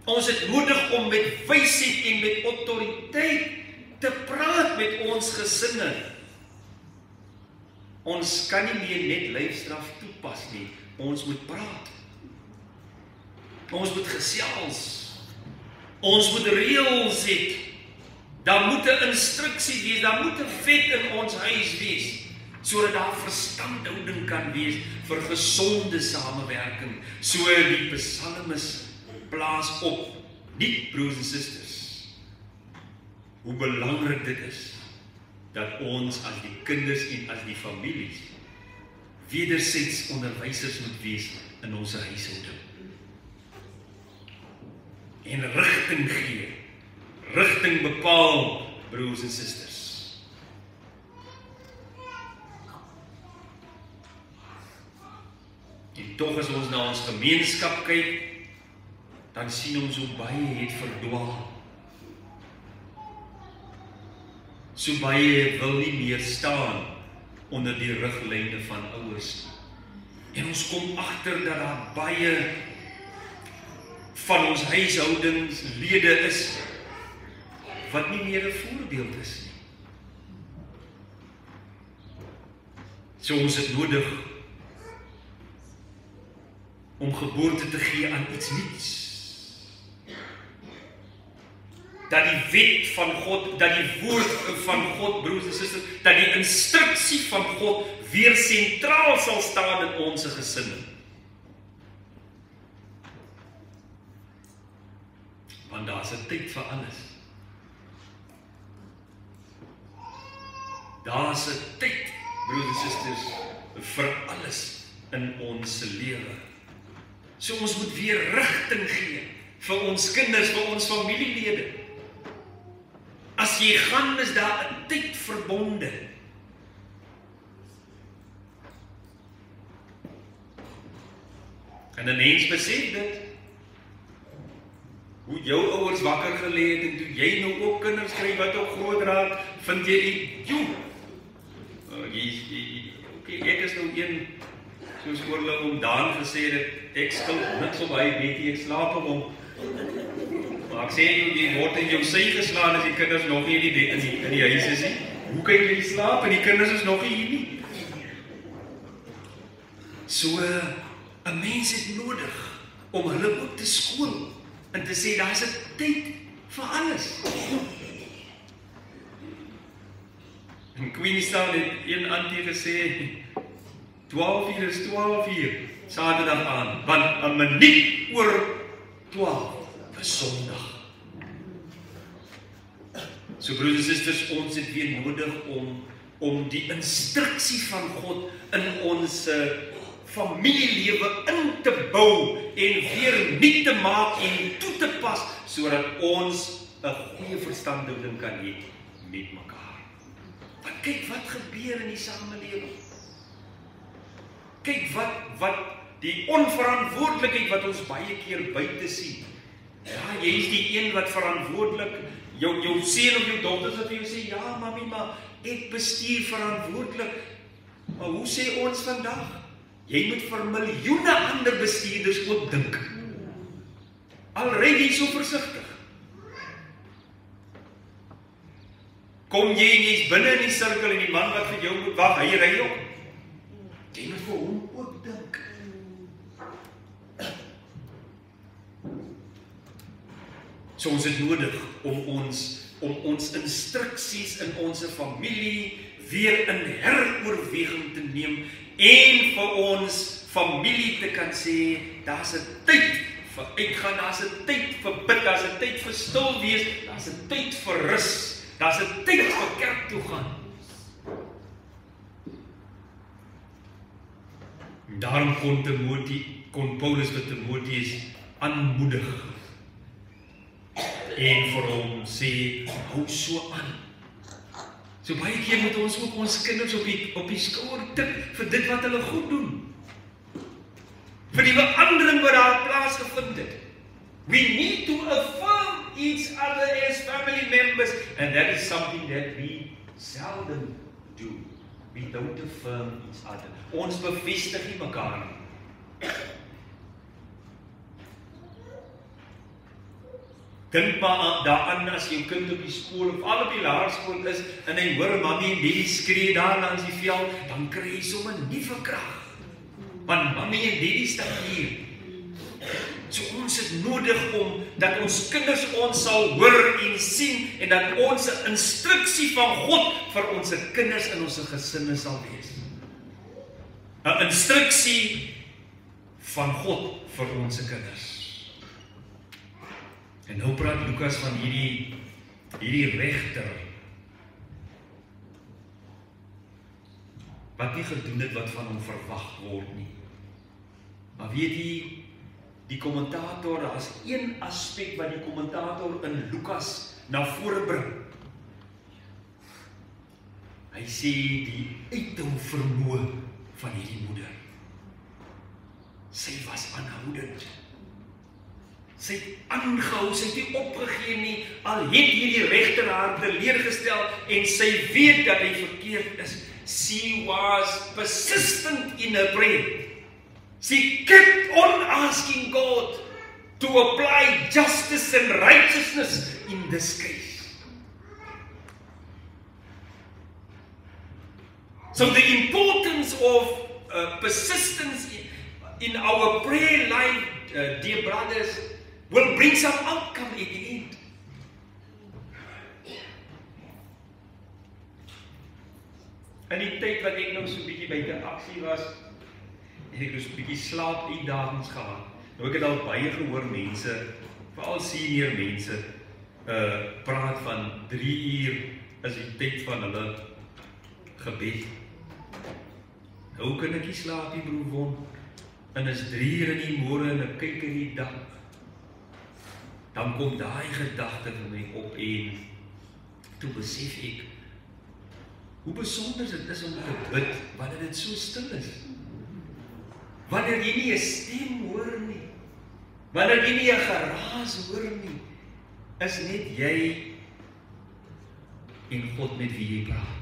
Ons het nodig om met wysheid en met autoriteit te praat met ons gesinne. Ons kan nie meer net lyfstraf toepas nie. Ons moet praat. Ons moet gesels. Ons moet reëls hê. Daar moet 'n instruksie wees, daar moet 'n wet in ons huis wees, sodat daar verstandhouding kan wees vir gesonde samewerking. So die psalmis plaas op, nie, broers en susters, hoe belangrik dit is, dat ons as die kinders en as die families wederzijds onderwysers moet wees in ons huishouding. En rigting gee, rigting bepaal, broers en susters. En tog as ons na ons gemeenskap kyk, dan sien ons hoe baie het verdwaal. So baie wil nie meer staan onder die riglyne van ouers. En ons kom agter dat daar baie van ons huishoudingslede is wat nie meer 'n voorbeeld is nie. So ons het nodig om geboorte te gee aan iets nuuts. Dat die wet van God, dat die woord van God, broers en susters, dat die instruksie van God weer sentraal sal staan in ons gesinne. Want daar is 'n tyd vir alles. Daar is 'n tyd, broers en susters, vir alles in ons lewe. So ons moet weer rigting gee vir ons kinders, vir ons familielede. As jy gaan, is daar 'n tyd verbonde. En 'n mens besef dit. Hoe jou ouers wakker gelê het en toe jy nou ook kinders kry wat ook groot raak, vind jy, joe. Okay, ek is nou een soos oorlig om Daan gesê het, ek skuld niks op hy Betty, ek slaap op hom. Maar ek sê jy word in jou sy geslaan as die kinders nog nie in die huis is nie. Hoe kan jy slaap en die kinders is nog nie hier nie? So, 'n mens het nodig om hulle ook te skool en te sê, daar is 'n tyd vir alles. In Queenstown het een auntie gesê, 12 uur is 12 uur, Saterdag aan, want 'n minuut oor 12 is Sondag. So broers en susters, ons het weer nodig om die instruksie van God in ons familielewe in te bou en weer nuut te maak en toe te pas, sodat ons 'n goeie verstandhouding kan hê met mekaar. Want kyk wat gebeur in die samelewing. Kyk wat die onverantwoordelikheid wat ons baie keer buite sien. Ja, jy is die een wat verantwoordelik, jou seun of jou dogter wat vir jou sê, ja mami, maar ek bestuur verantwoordelik. Maar hoe sê ons vandag? Jy moet vir miljoene ander bestuurders ook dink. Al ry jy so versigtig. Kom jy en jy's binne in die sirkel en die man wat vir jou moet wag, hy ry op. Jy moet vir hom ook dink. So ons het nodig om ons instruksies in ons familie weer in heroorweging te neem en vir ons familie te kan sê, daar's 'n tyd vir uitgaan, daar's 'n tyd vir bid, daar's 'n tyd vir stil wees, daar's 'n tyd vir rus, daar's 'n tyd vir kerk toe gaan. En daarom kon Paulus vir Timoteus aanmoedig en vir hom sê, hou so aan. So baie keer moet ons ook ons kinders op die skouer tik vir dit wat hulle goed doen. Vir die verandering wat daar plaasgevind het. We need to affirm each other as family members, and that is something that we seldom do. We don't affirm each other. Ons bevestig nie mekaar nie. Dink maar daaraan as jou kind op die skool of al op die laerskool is en hy hoor mammy en daddy skree daar langs die veld, dan kry hy sommer nuwe krag. Want mammy en daddy staan hier. So ons het nodig dat ons kinders ons sal hoor en sien en dat ons 'n instruksie van God vir ons kinders in ons gesinne sal wees. 'n Instruksie van God vir ons kinders. En nou praat Lukas van hierdie regter wat nie gedoen het wat van hom verwag word nie. Maar weet jy, die kommentator, daar is een aspek wat die kommentator in Lukas na vore bring. Hy sê die uithou vermoë van hierdie moeder. Sy was aanhoudend. Sy het aangehou, sy het nie opgegee nie, al het hierdie regter haar teleurgestel en sy weet dat hy verkeerd is. She was persistent in her prayer. She kept on asking God to apply justice and righteousness in this case. So the importance of persistence in our prayer life, dear brothers, will bring some outcome in the end. In die tyd wat ek nou so 'n bietjie buite aksie was, en ek het so 'n bietjie slaap uitdagings gehad. Nou ek het al baie gehoor mense, veral senior mense, praat van 3 uur is die tyd van hulle gebed. Nou kan ek nie slaap nie, broer Von. En is 3 uur in die môre en ek kyk in die dag. Dan kom daai gedagte vir my op en toe besef ek hoe besonder dit is om te bid wanneer dit so stil is. Wanneer jy nie 'n stem hoor nie. Wanneer jy nie 'n geraas hoor nie. Is net jy en God met wie jy praat.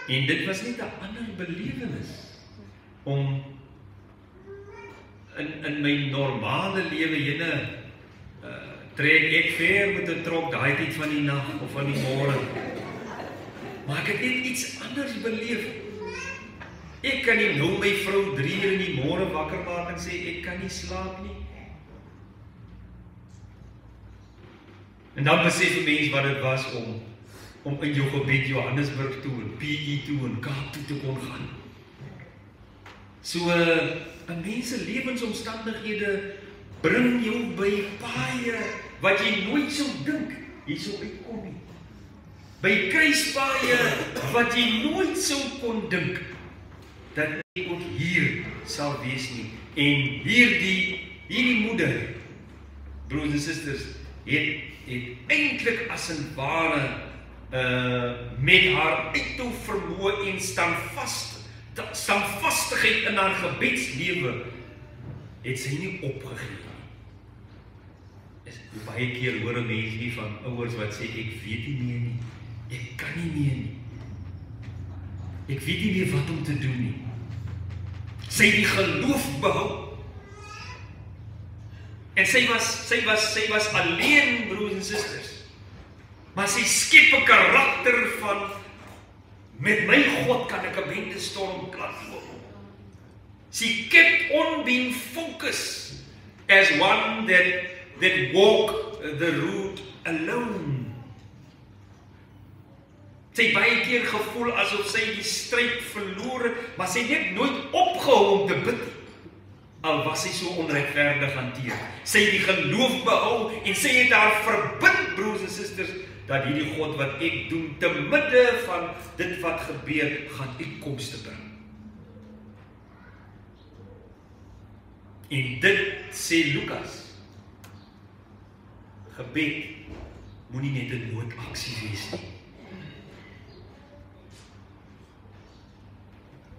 En dit was net 'n ander belewenis om in my normale lewe henne trek ek ver met 'n trok daai tyd van die nag of van die môre. Maar ek het net iets anders beleef. Ek kan nie nou my vrou 3 uur in die môre wakker maak en sê ek kan nie slaap nie. En dan besef 'n mens wat dit was om in jou gebed Johannesburg toe en PE toe en Kaap toe te kon gaan. So 'n mens se lewensomstandighede bring jou by paaie wat jy nooit sou dink jy sou uitkom nie. By kruispaaie wat jy nooit sou kon dink dat jy ook hier sal wees nie. En hierdie moeder, broers en susters, het eintlik as 'n ware met haar uithou vermoë en standvastigheid in haar gebedslewe het sy nie opgegee nie. Baie keer hoor 'n mens nie van ouers wat sê ek weet nie meer nie, ek kan nie meer nie, ek weet nie meer wat om te doen nie. Sy het die geloof behou. En sy was alleen, broers en susters. Maar sy skep 'n karakter van met my God kan ek 'n bendestorm platloop. She kept on being focused as one that walk the route alone. Sy het baie keer gevoel asof sy die stryd verloor het, maar sy het net nooit opgehou om te bid. Al was sy so onregverdig hanteer. Sy het die geloof behou en sy het haar verbind, broers en susters, dat hierdie God wat ek doen, te midde van dit wat gebeur, gaan uitkomste bring. En dit sê Lukas, gebed moenie net 'n noodaksie wees nie.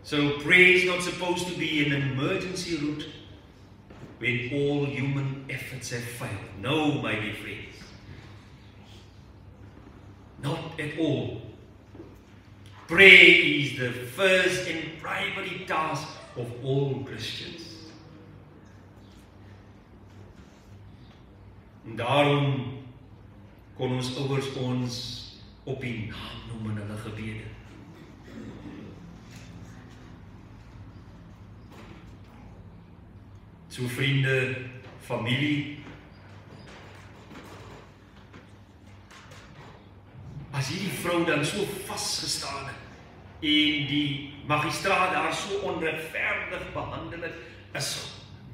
So prayer is not supposed to be an emergency route when all human efforts have failed. No, my dear friends. Not at all. Prayer is the first and primary task of all Christians. En daarom kon ons ouers ons op die naam noem in hulle gebede. So vriende, familie, as hierdie vrou dan so vasgestaan het en die magistraat daar so onregverdig behandel het, as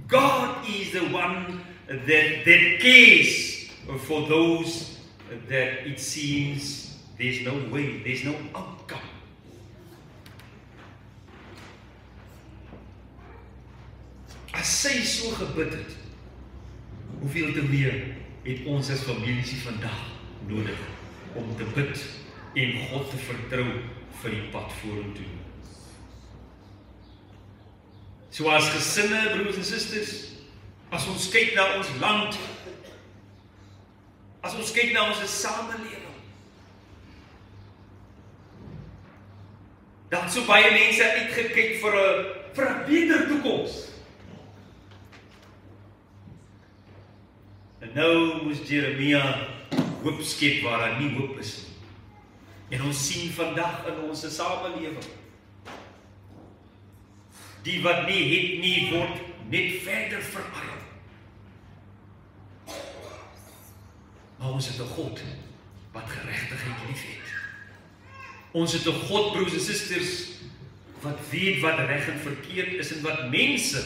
God is the one that cares for those that it seems there's no way, there's no outcome. As sy so gebid het, hoeveel te meer het ons as families vandag nodig om te bid en God te vertrou vir die pad vorentoe. So as gesinne, broers en susters, as ons kyk na ons land, as ons kyk na ons samelewing, dan so baie mense uitgekyk vir 'n beter toekoms. En nou moes Jeremia hoop skep waar daar nie hoop is nie. En ons sien vandag in ons samelewing, die wat nie het nie, word net verder verarm. Maar ons het 'n God wat geregtigheid liefhet. Ons het 'n God, broers en susters, wat weet wat reg en verkeerd is en wat mense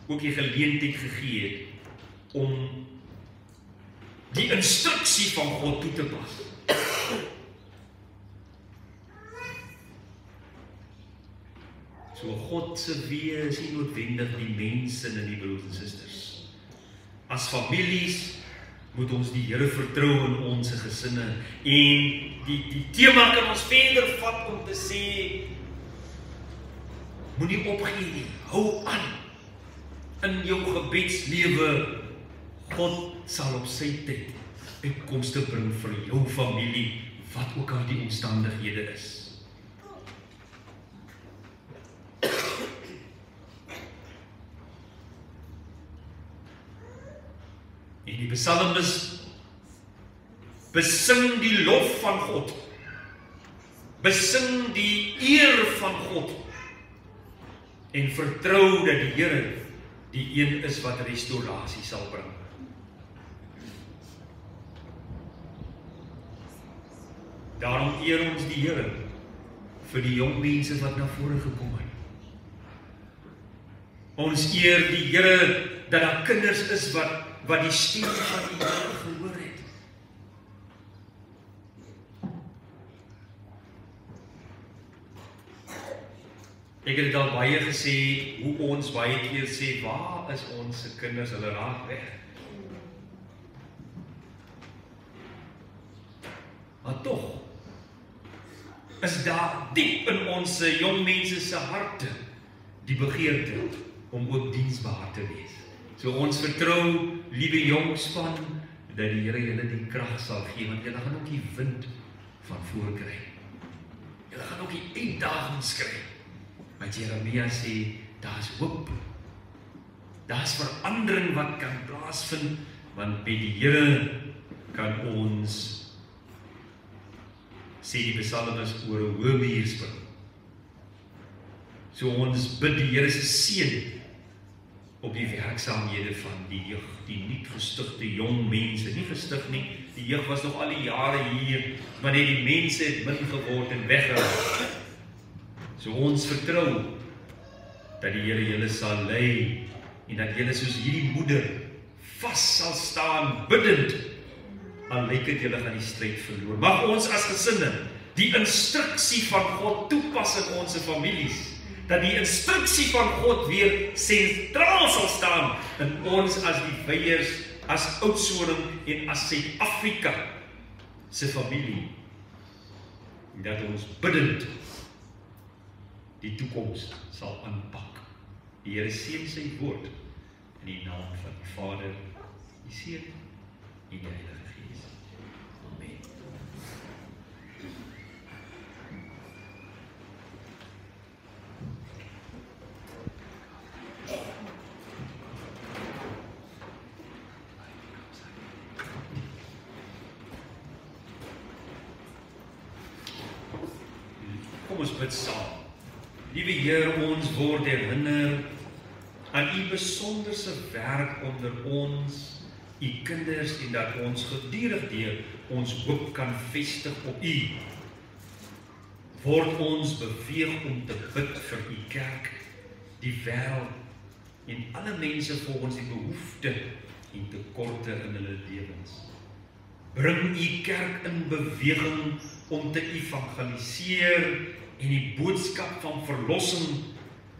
ook die geleentheid gegee het om die instruksie van God toe te pas. So God se weë is nie noodwendig die mense en die broers en susters. As families moet ons die Here vertrou in ons gesinne en die tema kan ons verder vat om te sê moenie opgee nie, hou aan in jou gebedslewe. God sal op sy tyd uitkomste bring vir jou familie, wat ook al die omstandighede is. En die psalmis besing die lof van God, besing die eer van God, en vertrou dat die Here die een is wat restaurasie sal bring. Daarom eer ons die Here vir die jong mense wat na vore gekom het. Ons eer die Here dat daar kinders is wat die stem van die Here gehoor het. Ek het al baie gesê, hoe ons baie keer sê, waar is ons se kinders, hulle raak weg. Maar tog, is daar diep in ons jong mense se harte, die begeerte, om ook diensbaar te wees. So ons vertrou, liewe jong span, dat die Here julle die krag sal gee, want julle gaan ook die wind van voor kry. Julle gaan ook die uitdagings kry. Wat Jeremia sê, daar is hoop. Daar is verandering wat kan plaasvind, want by die Here kan ons, sê die psalmis, oor 'n hoë muur spring. So ons bid die Here se seën op die werksaamhede van die jeug, die nie gestigte jong mense, nie gestig nie, die jeug was nog al die jare hier, maar net die mense het min geword en weggeraak. So ons vertrou dat die Here julle sal lei en dat julle soos hierdie moeder vas sal staan bidend, al lyk dit julle gaan die stryd verloor. Mag ons as gesinne die instruksie van God toepas in ons families, dat die instruksie van God weer sentraal sal staan in ons as die Weiers, as Oudtshoorn en as Suid-Afrika se familie, en dat ons bidend die toekoms sal aanpak. Die Here seën sy woord in die naam van die Vader, die Seun en die Heilige Gees. Amen. Kom ons bid saam. Liewe Heer, ons word herinner aan U besonderse werk onder ons, U kinders, en dat ons gedurig deur ons hoop kan vestig op U. Word ons beweeg om te bid vir U kerk, die wêreld en alle mense volgens die behoefte en tekorte in hulle lewens. Bring U kerk in beweging om te evangeliseer en die boodskap van verlossing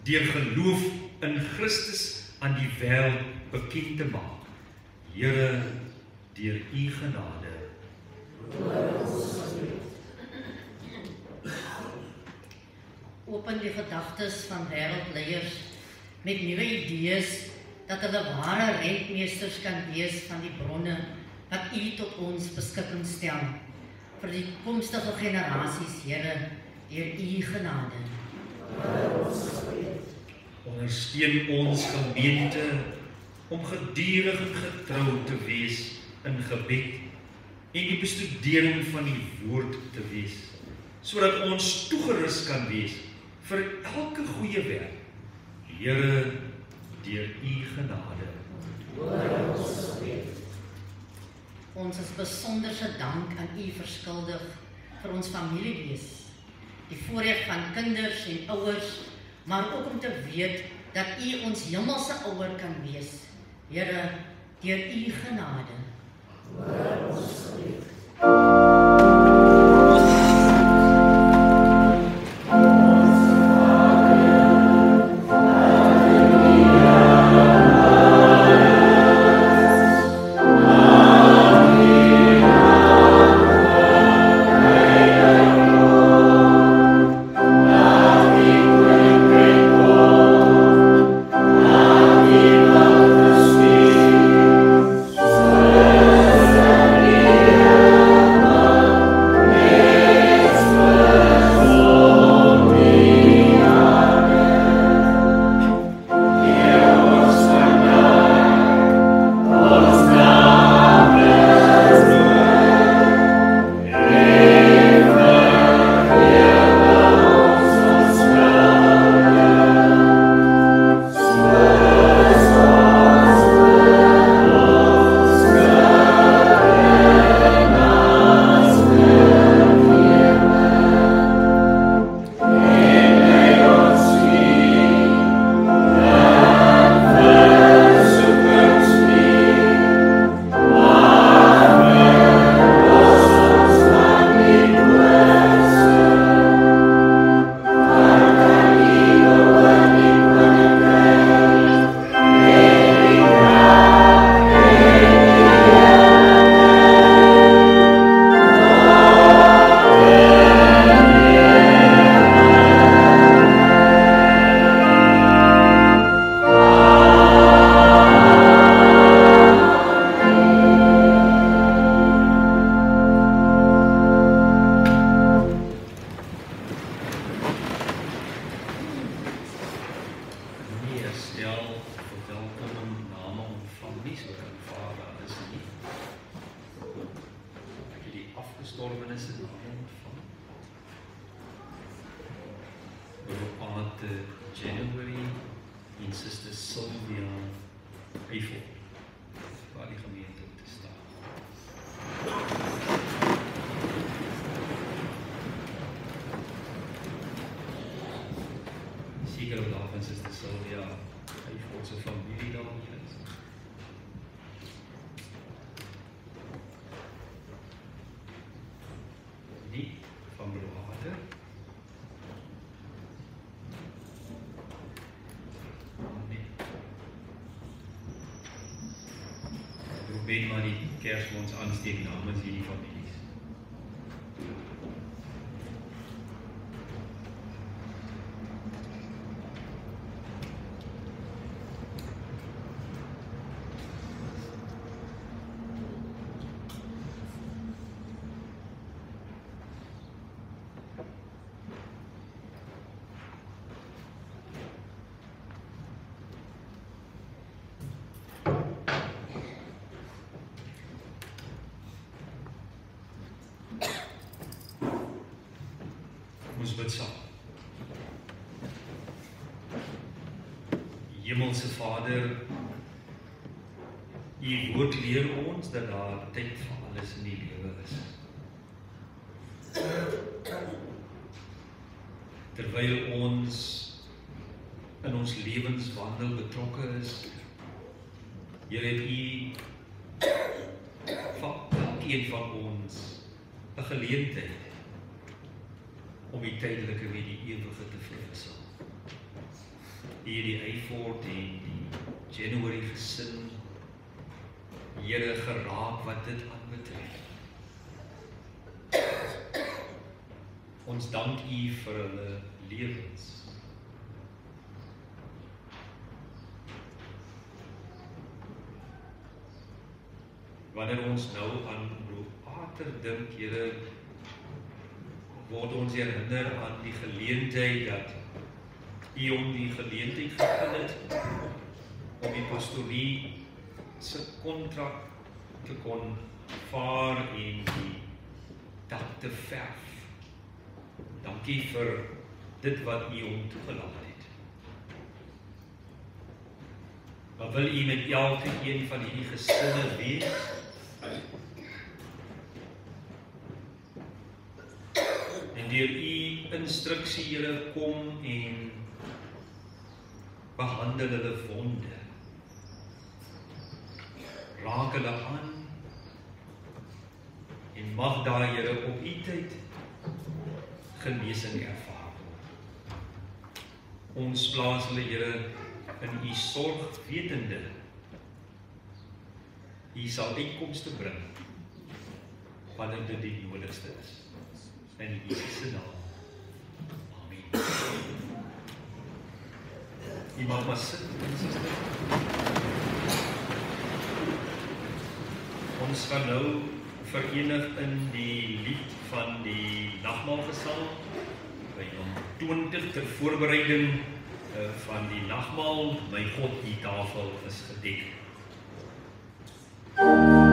deur geloof in Christus aan die wêreld bekend te maak. Here, deur U genade. Open die gedagtes van wêreldleiers met nuwe idees dat hulle ware rentmeesters kan wees van die bronne wat U tot ons beskikking stel vir die toekomstige generasies, Here, deur U genade. Ondersteun ons gemeente om gedurig en getrou te wees in gebed en die bestudering van die woord te wees, sodat ons toegerus kan wees vir elke goeie werk. Here, deur U genade. Ons is besonderse dank aan U verskuldig vir ons familiewees, die voorreg van kinders en ouers, maar ook om te weet dat U ons hemelse ouer kan wees. Here, deur U genade. Amen. ontvang. Paate January en Suster Sylvia Eiffel, waar die gemeente te staan. Seker op daarvan Suster Sylvia Eiffel se familie daar is. Die van Broade. Ben maar die Kersfond aansteek namens hierdie families. Ons bid saam. Hemelse Vader, U woord leer ons dat daar tyd vir alles in die lewe is. Terwyl ons in ons lewenswandel betrokke is, Here, het U vir elkeen van ons 'n geleentheid om die tydelike met die ewige te verwissel. Hierdie Eiffort en die January gesin, Here, geraak wat dit aanbetref. Ons dank U vir hulle lewens. Wanneer ons nou aan Pater dink, Here, word ons herinner aan die geleentheid dat U hom die geleentheid gegee het om die pastorie se kontrak te kon vaar en die dak te verf. Dankie vir dit wat U hom toegelaat het. Maar wil U met elke een van hierdie gesinne wees? En deur U instruksie, Here, kom en behandel hulle wonde. Raak hulle aan en mag daar, Here, op U tyd genesing ervaar word. Ons plaas hulle, Here, in U sorg, wetende U sal uitkomste bring wanneer dit die nodigste is. In Jesus se naam. Amen. U mag maar sit. Ons gaan nou verenig in die lied van die nagmaalgesang by hom 20 ter voorbereiding van die nagmaal. My God, die tafel is gedek. Amen.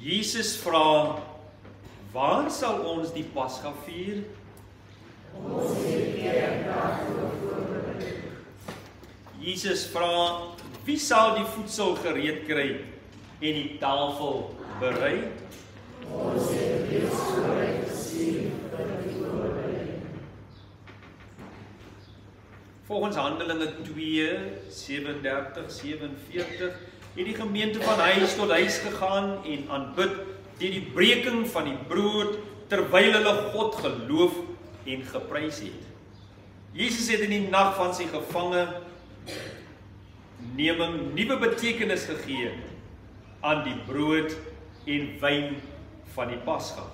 Jesus vra, waar sal ons die Pasga vier? Jesus vra, wie sal die voedsel gereed kry en die tafel berei? Volgens Handelinge 2, 37, 47 het die gemeente van huis tot huis gegaan en aanbid deur die breking van die brood terwyl hulle God geloof en geprys het. Jesus het in die nag van sy gevange neming nuwe betekenis gegee aan die brood en wyn van die Pasga.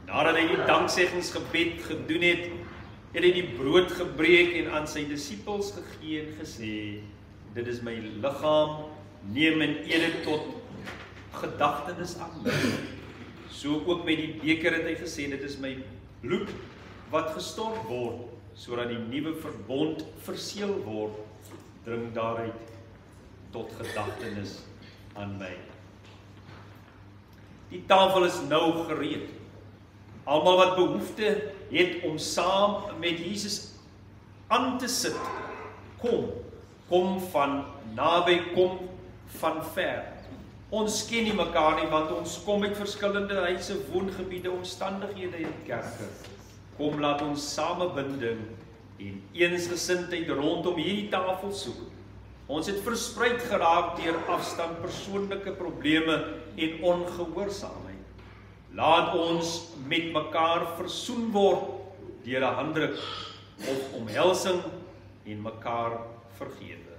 Nadat hy die danksegingsgebed gedoen het, het hy die brood gebreek en aan sy disippels gegee en gesê, dit is my liggaam, neem en eet dit tot gedagtenis aan my. So ook met die beker het hy gesê, dit is my bloed wat gestort word, sodat die nuwe verbond verseël word, drink daaruit tot gedagtenis aan my. Die tafel is nou gereed. Almal wat behoefte het om saam met Jesus aan te sit, kom van naby, kom van ver. Ons ken nie mekaar nie, want ons kom uit verskillende huise, woongebiede, omstandighede en kerke. Kom, laat ons samebinding en eensgesindheid rondom hierdie tafel soek. Ons het verspreid geraak deur afstand, persoonlike probleme en ongehoorsaamheid. Laat ons met mekaar versoen word deur 'n handdruk of omhelsing en mekaar vergewe.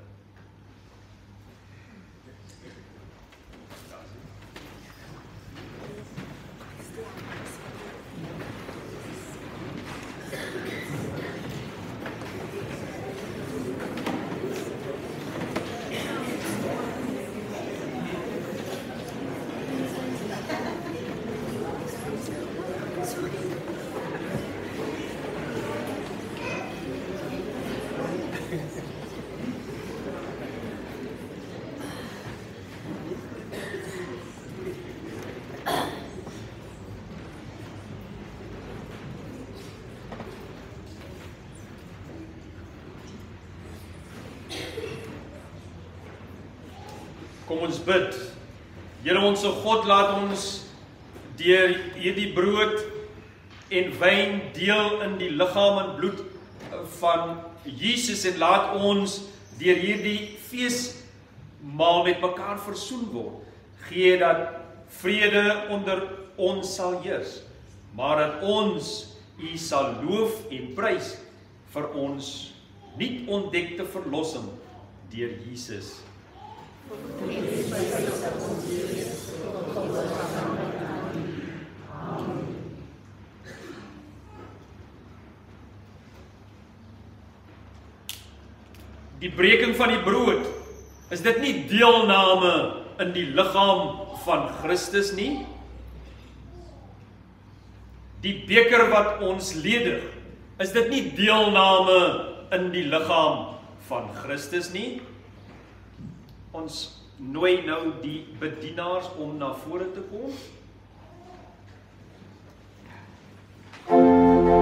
Kom ons bid. Here onsse God, laat ons deur hierdie brood en wyn deel in die liggaam en bloed van Jesus en laat ons deur hierdie feesmaal met mekaar versoen word. Gee dat vrede onder ons sal heers, maar dat ons U sal loof en prys vir ons nie ontdekte verlossing deur Jesus. Die breking van die brood, is dit nie deelname in die liggaam van Christus nie? Die beker wat ons ledig, is dit nie deelname in die liggaam van Christus nie? Ons nooi nou die bedienaars om na vore te kom. Amen.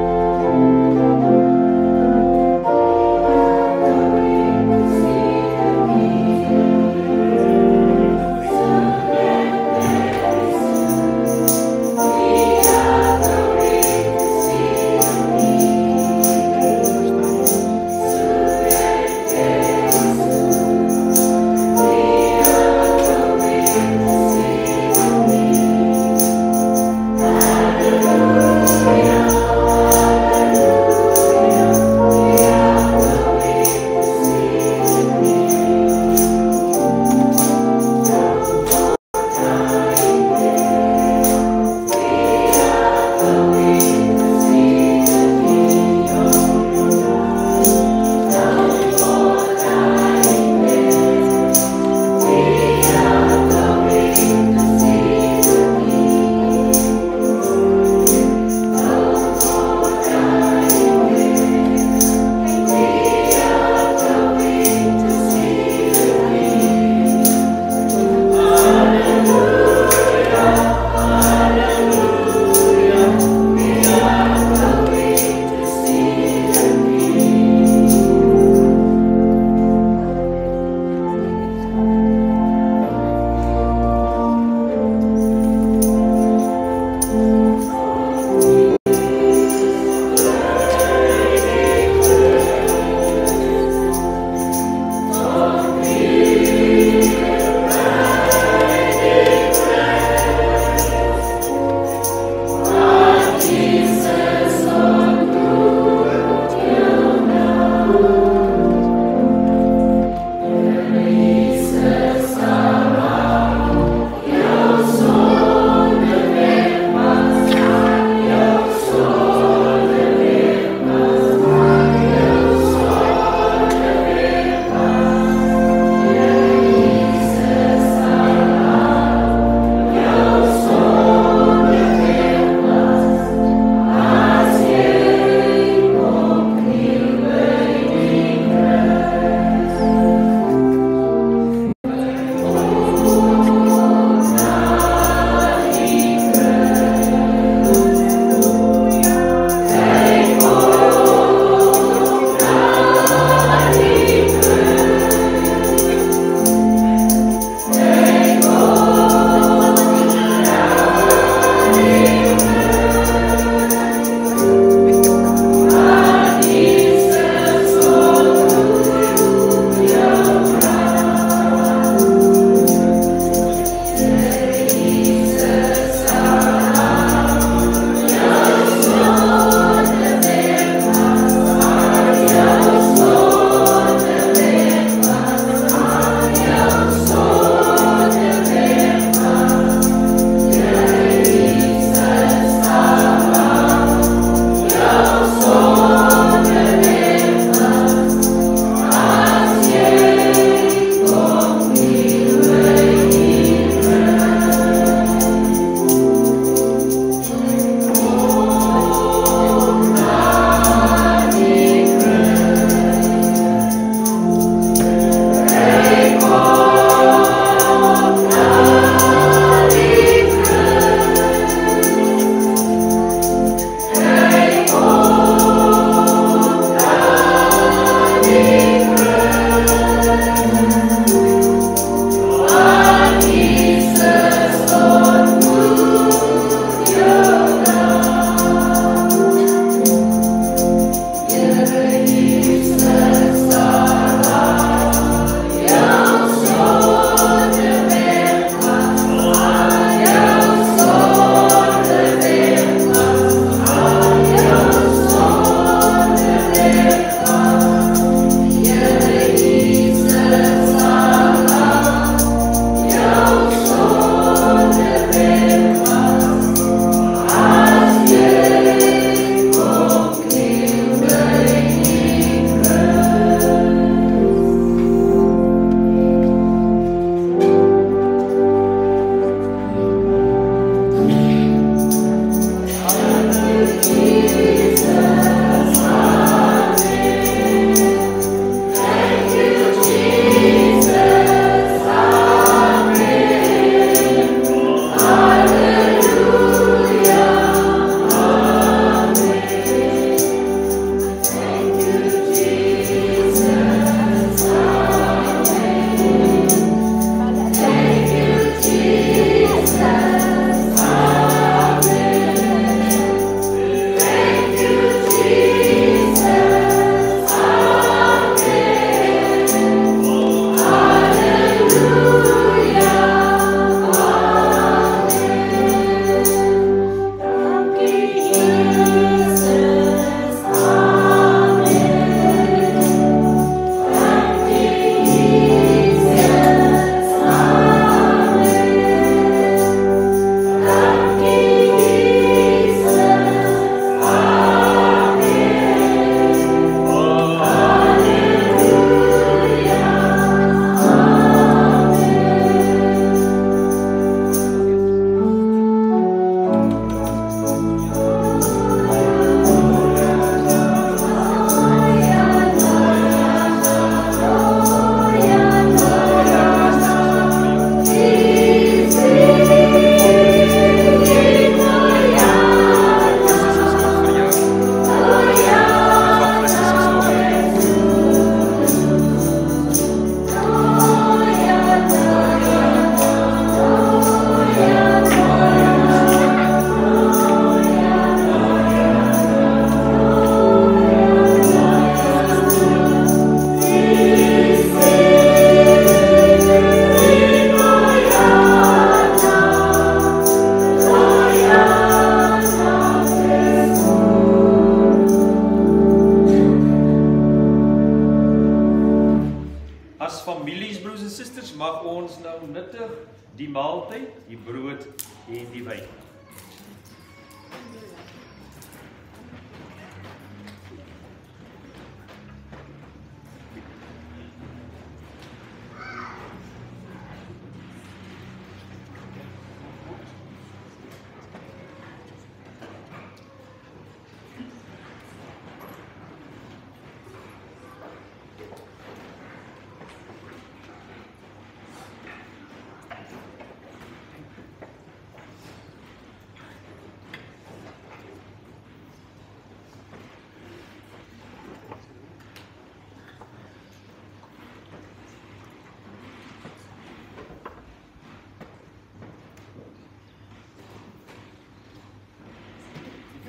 families, broers en susters, mag ons nou nuttig die maaltyd, die brood en die wyn.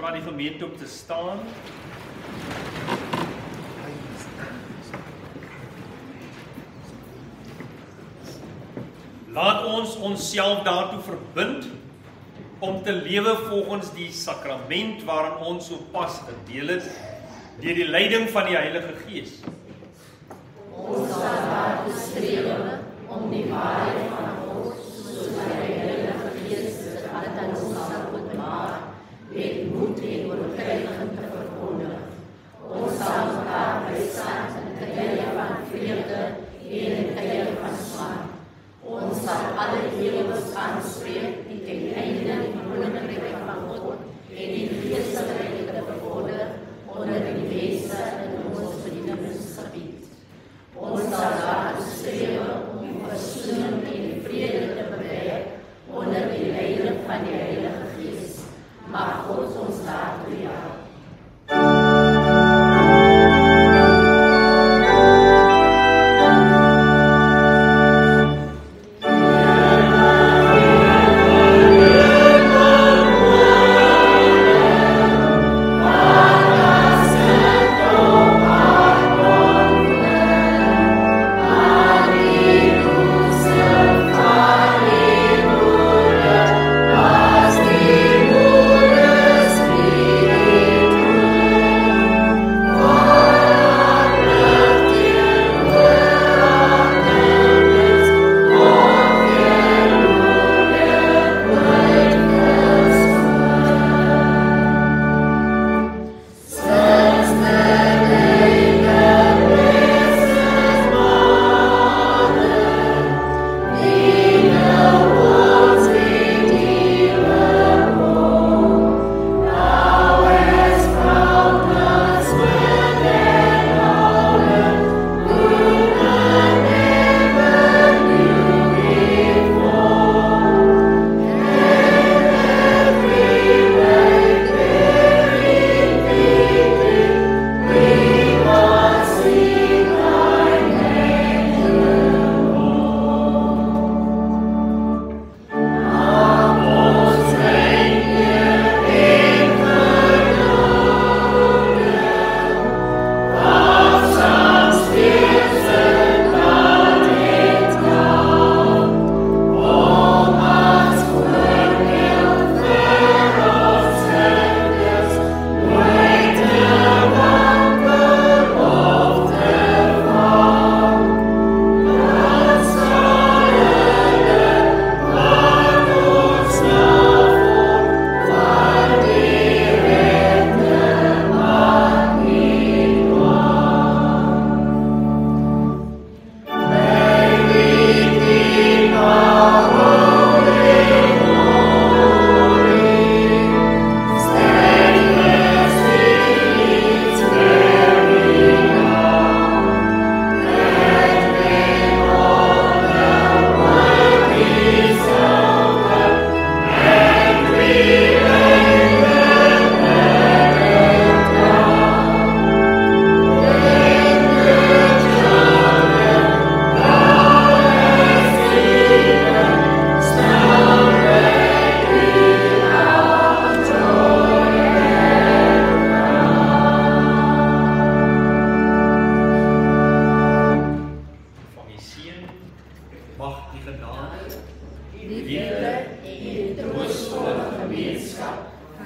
Vra die gemeente om te staan. Laat ons onsself daartoe verbind om te lewe volgens die sakrament waarin ons so pas gedeel het deur die leiding van die Heilige Gees. Ons sal daartoe streef om die waarheid van God soos die Heilige Gees dit aan ons sal openbaar, met moed en oortuiging te verkondig. Ons sal mekaar bystaan in tye van vreugde en in tye van smart. Ons sal alle lewens aanspreek en ten einde die koninkryk van God en die geestelike te bevorder onder die mense in ons bedieningsgebied. Ons sal daartoe streef om versoening en vrede te bewerk onder die leiding van die Heilige Gees. Mag God ons daartoe help.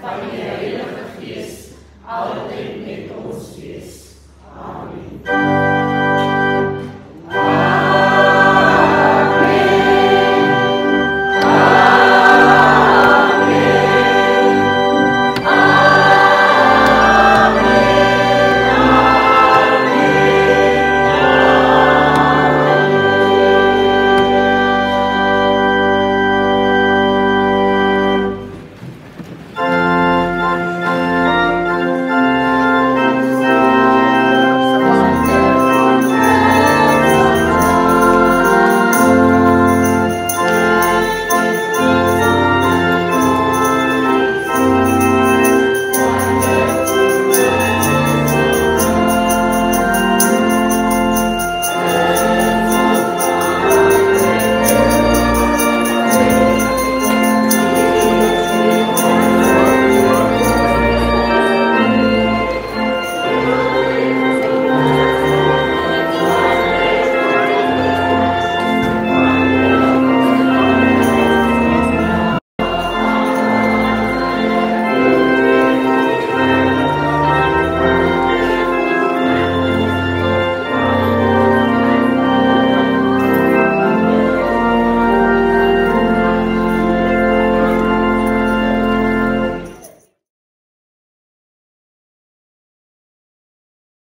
van die Heilige Gees, altyd met ons wees. Amen.